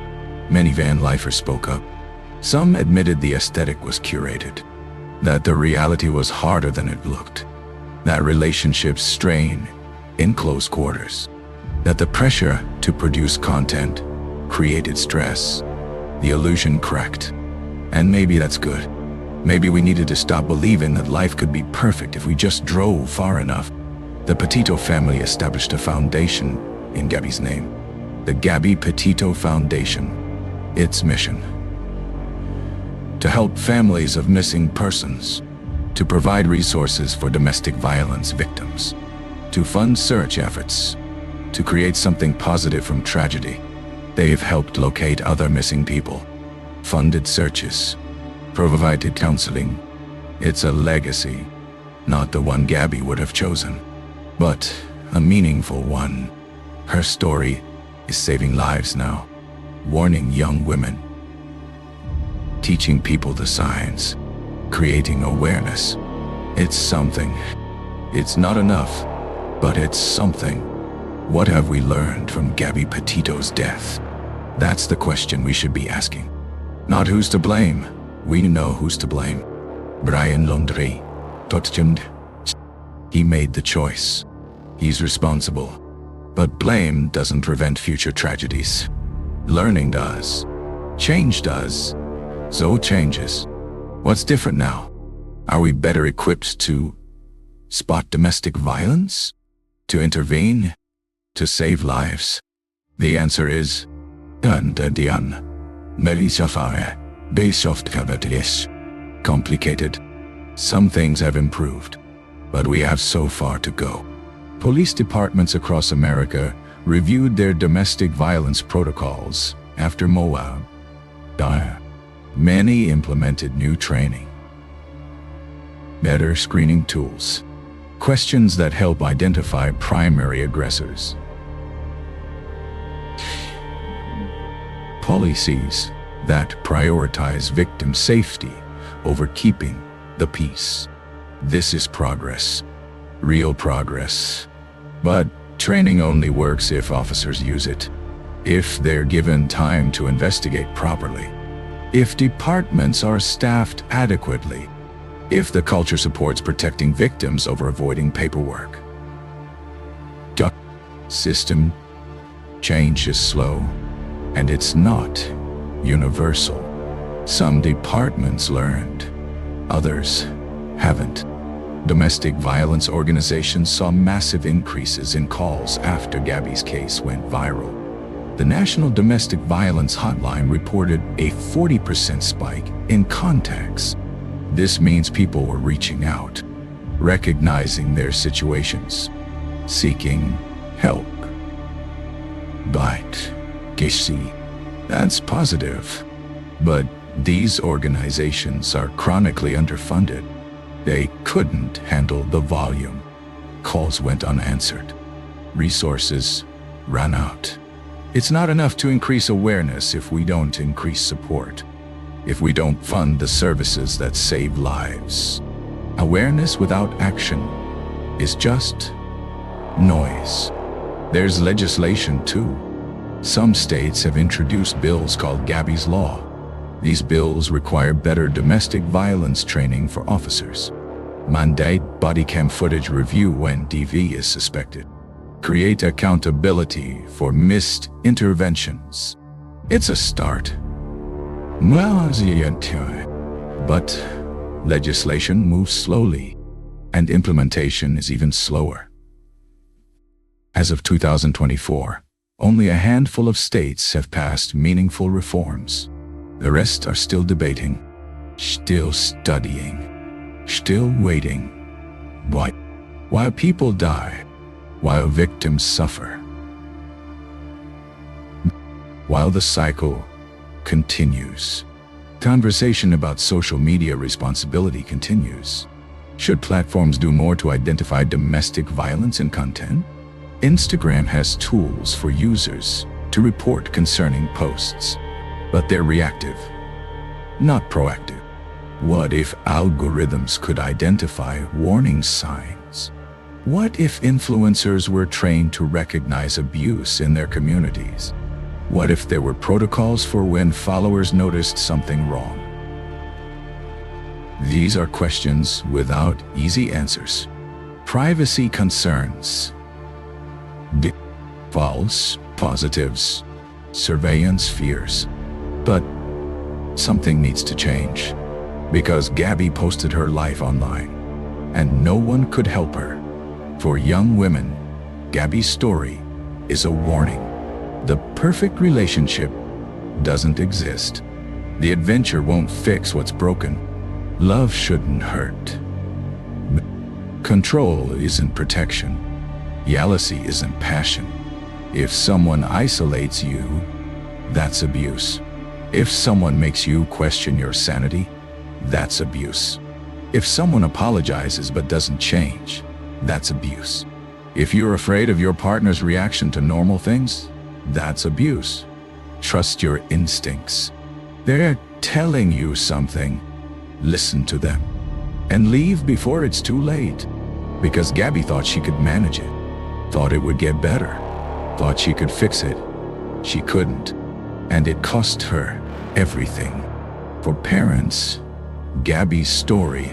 Many van lifers spoke up. Some admitted the aesthetic was curated, that the reality was harder than it looked, that relationships strain in close quarters, that the pressure to produce content created stress, the illusion cracked. And maybe that's good. Maybe we needed to stop believing that life could be perfect if we just drove far enough. The Petito family established a foundation in Gabby's name, the Gabby Petito Foundation. Its mission: to help families of missing persons, to provide resources for domestic violence victims, to fund search efforts, to create something positive from tragedy. They've helped locate other missing people, funded searches, provided counseling. It's a legacy, not the one Gabby would have chosen, but a meaningful one. Her story is saving lives now, warning young women, teaching people the signs, creating awareness. It's something. It's not enough, but it's something. What have we learned from Gabby Petito's death? That's the question we should be asking. Not who's to blame. We know who's to blame. Bryan Laundrie. He made the choice. He's responsible. But blame doesn't prevent future tragedies. Learning does. Change does. So changes. What's different now? Are we better equipped to spot domestic violence? To intervene? To save lives? The answer is complicated. Some things have improved, but we have so far to go. Police departments across America reviewed their domestic violence protocols after Moab died. Many implemented new training, better screening tools, questions that help identify primary aggressors, policies that prioritize victim safety over keeping the peace. This is progress, real progress. But training only works if officers use it, if they're given time to investigate properly, if departments are staffed adequately, if the culture supports protecting victims over avoiding paperwork. System change is slow, and it's not universal. Some departments learned, others haven't. Domestic violence organizations saw massive increases in calls after Gabby's case went viral. The National Domestic Violence Hotline reported a 40% spike in contacts. This means people were reaching out, recognizing their situations, seeking help. But, that's positive. But these organizations are chronically underfunded. They couldn't handle the volume. Calls went unanswered. Resources ran out. It's not enough to increase awareness if we don't increase support, if we don't fund the services that save lives. Awareness without action is just noise. There's legislation too. Some states have introduced bills called Gabby's Law. These bills require better domestic violence training for officers, mandate body cam footage review when DV is suspected, create accountability for missed interventions. It's a start. But legislation moves slowly, and implementation is even slower. As of 2024, only a handful of states have passed meaningful reforms. The rest are still debating, still studying, still waiting. Why? While people die, while victims suffer, while the cycle continues. Conversation about social media responsibility continues. Should platforms do more to identify domestic violence in content? Instagram has tools for users to report concerning posts, but they're reactive, not proactive. What if algorithms could identify warning signs? What if influencers were trained to recognize abuse in their communities? What if there were protocols for when followers noticed something wrong? These are questions without easy answers. Privacy concerns, false positives, surveillance fears. But something needs to change, because Gabby posted her life online, and no one could help her. For young women, Gabby's story is a warning. The perfect relationship doesn't exist. The adventure won't fix what's broken. Love shouldn't hurt. Control isn't protection. Jealousy isn't passion. If someone isolates you, that's abuse. If someone makes you question your sanity, that's abuse. If someone apologizes but doesn't change, that's abuse. If you're afraid of your partner's reaction to normal things, that's abuse. Trust your instincts. They're telling you something. Listen to them. And leave before it's too late. Because Gabby thought she could manage it. Thought it would get better. Thought she could fix it. She couldn't. And it cost her everything. For parents, Gabby's story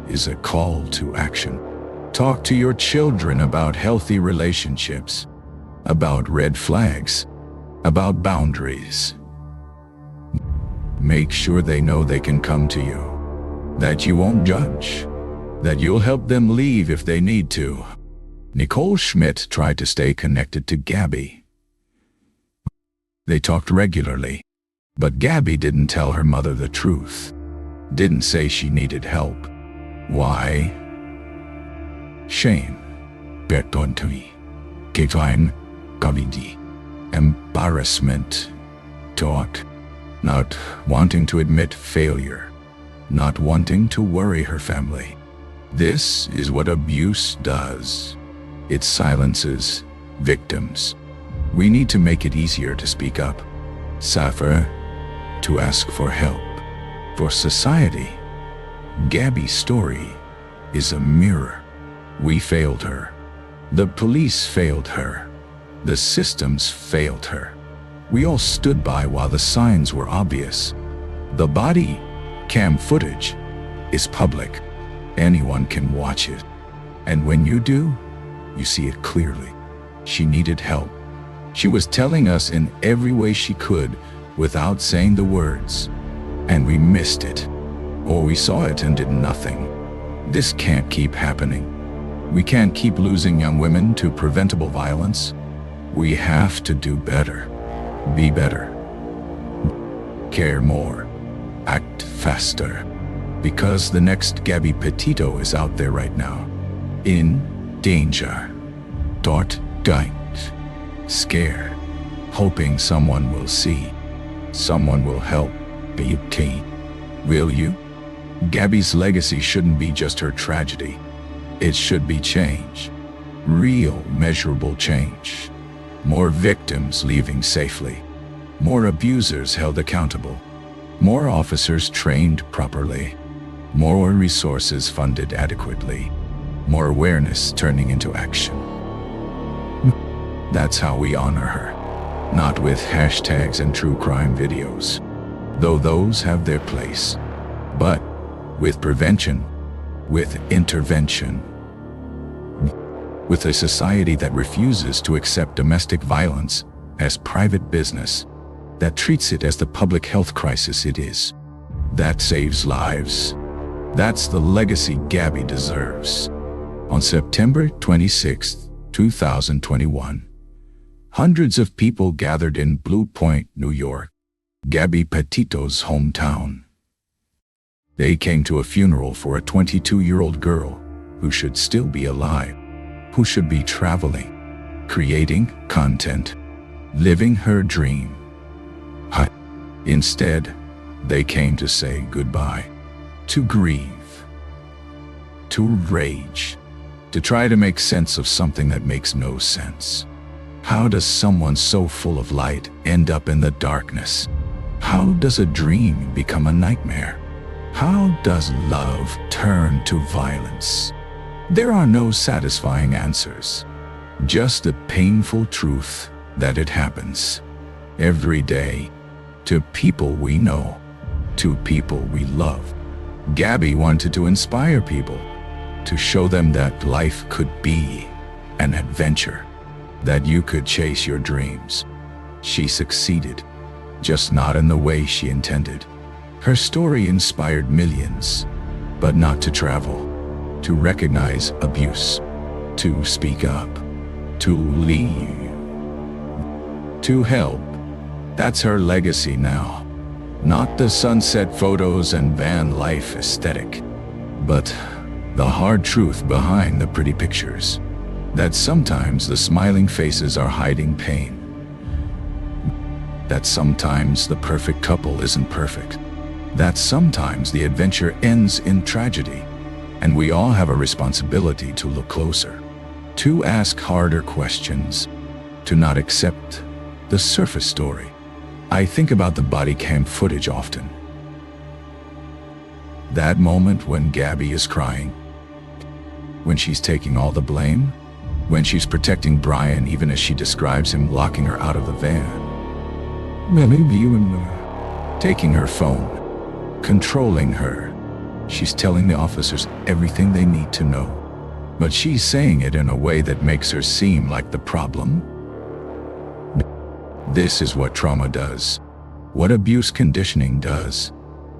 is a call to action. Talk to your children about healthy relationships, about red flags, about boundaries. Make sure they know they can come to you, that you won't judge, that you'll help them leave if they need to. Nicole Schmidt tried to stay connected to Gabby. They talked regularly, but Gabby didn't tell her mother the truth, didn't say she needed help. Why? Shame, pertonui, kevain, kavidi, embarrassment, taught, not wanting to admit failure, not wanting to worry her family. This is what abuse does. It silences victims. We need to make it easier to speak up, safer to ask for help. For society, Gabby's story is a mirror. We failed her. The police failed her. The systems failed her. We all stood by while the signs were obvious. The body cam footage is public. Anyone can watch it. And when you do, you see it clearly. She needed help. She was telling us in every way she could without saying the words. And we missed it. Or we saw it and did nothing. This can't keep happening. We can't keep losing young women to preventable violence. We have to do better. Be better. Care more. Act faster. Because the next Gabby Petito is out there right now. In danger. Dort diet. Scared. Hoping someone will see. Someone will help. Beauty. Will you? Gabby's legacy shouldn't be just her tragedy. It should be change. Real, measurable change. More victims leaving safely. More abusers held accountable. More officers trained properly. More resources funded adequately. More awareness turning into action. That's how we honor her. Not with hashtags and true crime videos, though those have their place, but with prevention, with intervention. With a society that refuses to accept domestic violence as private business, that treats it as the public health crisis it is, that saves lives. That's the legacy Gabby deserves. On September 26, 2021, hundreds of people gathered in Blue Point, New York, Gabby Petito's hometown. They came to a funeral for a 22-year-old girl who should still be alive, who should be traveling, creating content, living her dream. Instead, they came to say goodbye, to grieve, to rage, to try to make sense of something that makes no sense. How does someone so full of light end up in the darkness? How does a dream become a nightmare? How does love turn to violence? There are no satisfying answers, just the painful truth that it happens every day to people we know, to people we love. Gabby wanted to inspire people, to show them that life could be an adventure, that you could chase your dreams. She succeeded, just not in the way she intended. Her story inspired millions, but not to travel, to recognize abuse, to speak up, to leave, to help. That's her legacy now. Not the sunset photos and van life aesthetic, but the hard truth behind the pretty pictures. That sometimes the smiling faces are hiding pain. That sometimes the perfect couple isn't perfect. That sometimes the adventure ends in tragedy. And we all have a responsibility to look closer, to ask harder questions, to not accept the surface story. I think about the body cam footage often. That moment when Gabby is crying, when she's taking all the blame, when she's protecting Bryan even as she describes him locking her out of the van. Taking her phone, controlling her. She's telling the officers everything they need to know, but she's saying it in a way that makes her seem like the problem. This is what trauma does, what abuse conditioning does.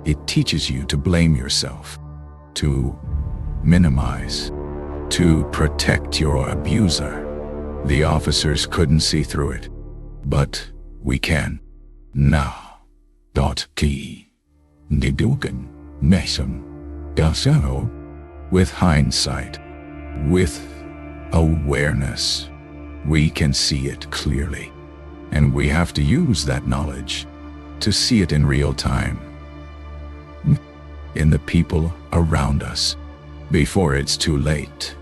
It teaches you to blame yourself, to minimize, to protect your abuser. The officers couldn't see through it, but we can. Now. Key. Niduken. Mesum. Gasero. With hindsight, with awareness, we can see it clearly. And we have to use that knowledge to see it in real time. In the people around us, before it's too late.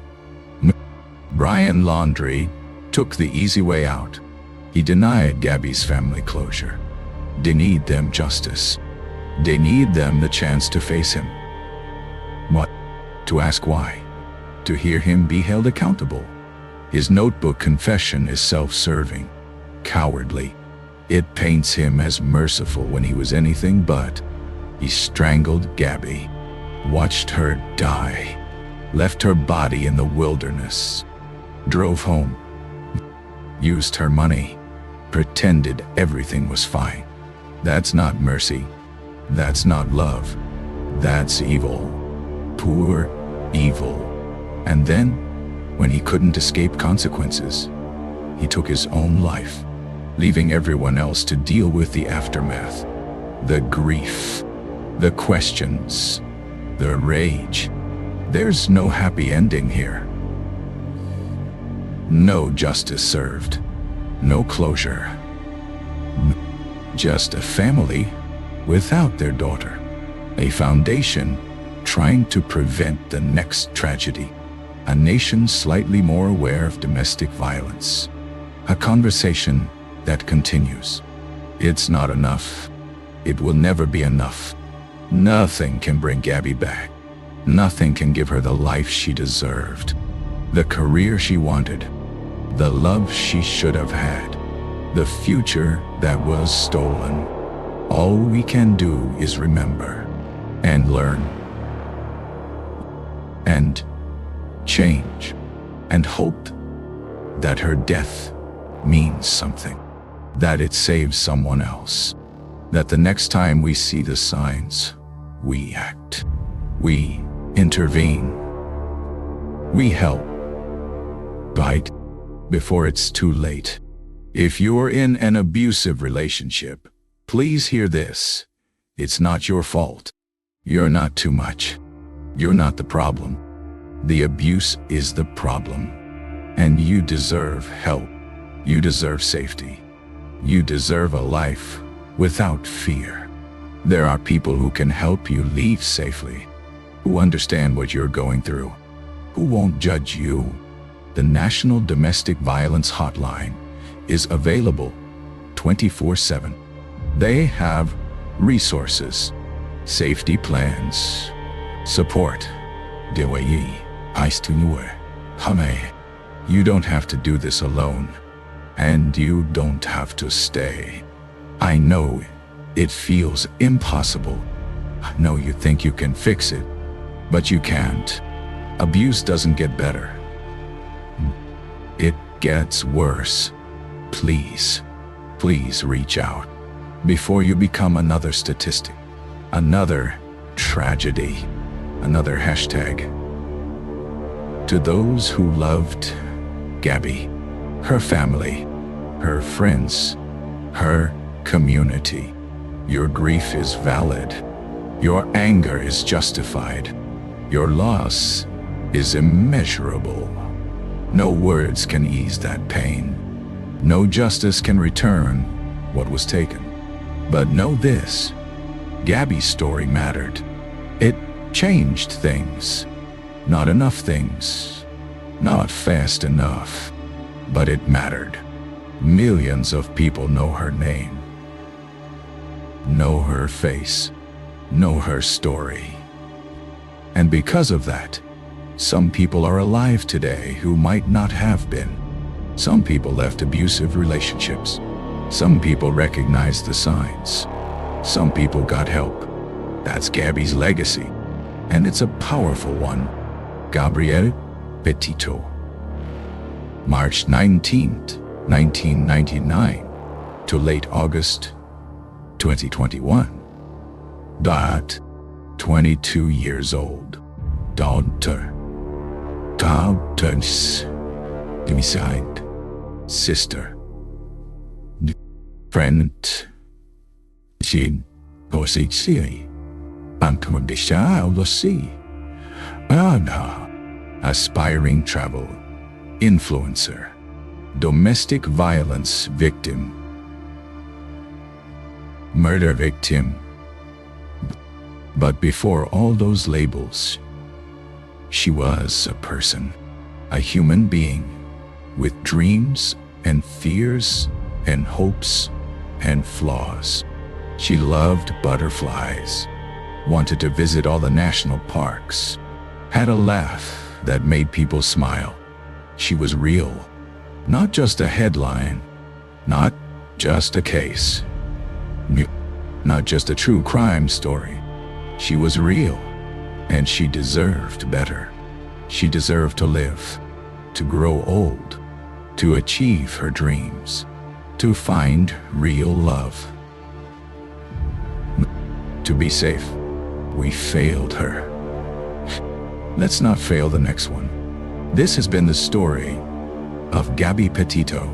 Bryan Laundrie took the easy way out. He denied Gabby's family closure, denied them justice, denied them the chance to face him. What? To ask why, to hear him be held accountable. His notebook confession is self-serving, cowardly. It paints him as merciful when he was anything but. He strangled Gabby, watched her die, left her body in the wilderness, drove home, used her money, pretended everything was fine. That's not mercy. That's not love. That's evil. Poor evil. And then, when he couldn't escape consequences, he took his own life, leaving everyone else to deal with the aftermath, the grief, the questions, the rage. There's no happy ending here. No justice served. No closure. Just a family without their daughter. A foundation trying to prevent the next tragedy. A nation slightly more aware of domestic violence. A conversation that continues. It's not enough. It will never be enough. Nothing can bring Gabby back. Nothing can give her the life she deserved, the career she wanted, the love she should have had, the future that was stolen. All we can do is remember and learn and change and hope that her death means something, that it saves someone else, that the next time we see the signs, we act, we intervene, we help, right before it's too late. If you're in an abusive relationship, please hear this. It's not your fault. You're not too much. You're not the problem. The abuse is the problem. And you deserve help. You deserve safety. You deserve a life without fear. There are people who can help you leave safely, who understand what you're going through, who won't judge you. The National Domestic Violence Hotline is available 24/7. They have resources, safety plans, support. You don't have to do this alone, and you don't have to stay. I know it feels impossible. I know you think you can fix it, but you can't. Abuse doesn't get better. It gets worse. Please, please reach out before you become another statistic, another tragedy, another hashtag. To those who loved Gabby, her family, her friends, her community, your grief is valid. Your anger is justified. Your loss is immeasurable. No words can ease that pain. No justice can return what was taken. But know this, Gabby's story mattered. It changed things. Not enough things. Not fast enough. But it mattered. Millions of people know her name. Know her face. Know her story. And because of that, some people are alive today who might not have been. Some people left abusive relationships. Some people recognized the signs. Some people got help. That's Gabby's legacy. And it's a powerful one. Gabrielle Petito. March 19th, 1999 to late August 2021. 22 years old. Daughter. Daughter's beside. Sister. Friend. She posiksi. Pantumdisha Losi. Anna. Aspiring travel. Influencer. Domestic violence victim. Murder victim. But before all those labels, she was a person, a human being, with dreams and fears and hopes and flaws. She loved butterflies, wanted to visit all the national parks, had a laugh that made people smile. She was real, not just a headline, not just a case, not just a true crime story. She was real, and she deserved better. She deserved to live, to grow old, to achieve her dreams, to find real love. To be safe, we failed her. Let's not fail the next one. This has been the story of Gabby Petito,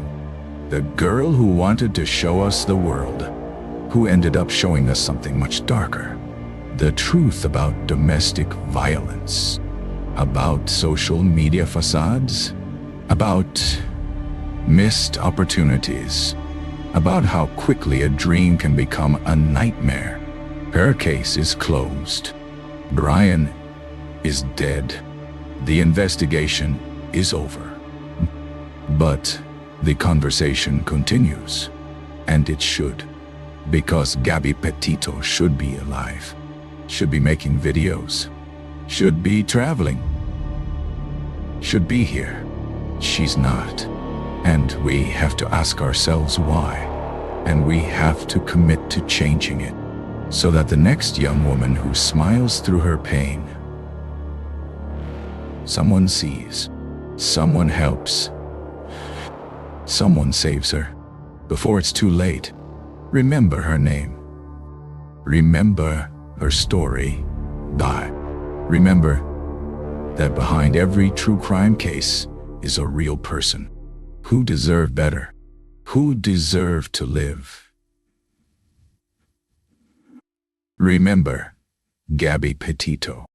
the girl who wanted to show us the world, who ended up showing us something much darker. The truth about domestic violence, about social media facades, about missed opportunities, about how quickly a dream can become a nightmare. Her case is closed. Bryan is dead. The investigation is over. But the conversation continues, and it should, because Gabby Petito should be alive. Should be making videos, should be traveling, should be here. She's not. And we have to ask ourselves why. And we have to commit to changing it, so that the next young woman who smiles through her pain, someone sees, someone helps, someone saves her. Before it's too late, remember her name. Remember her story. Remember that behind every true crime case is a real person who deserved better, who deserved to live. Remember Gabby Petito.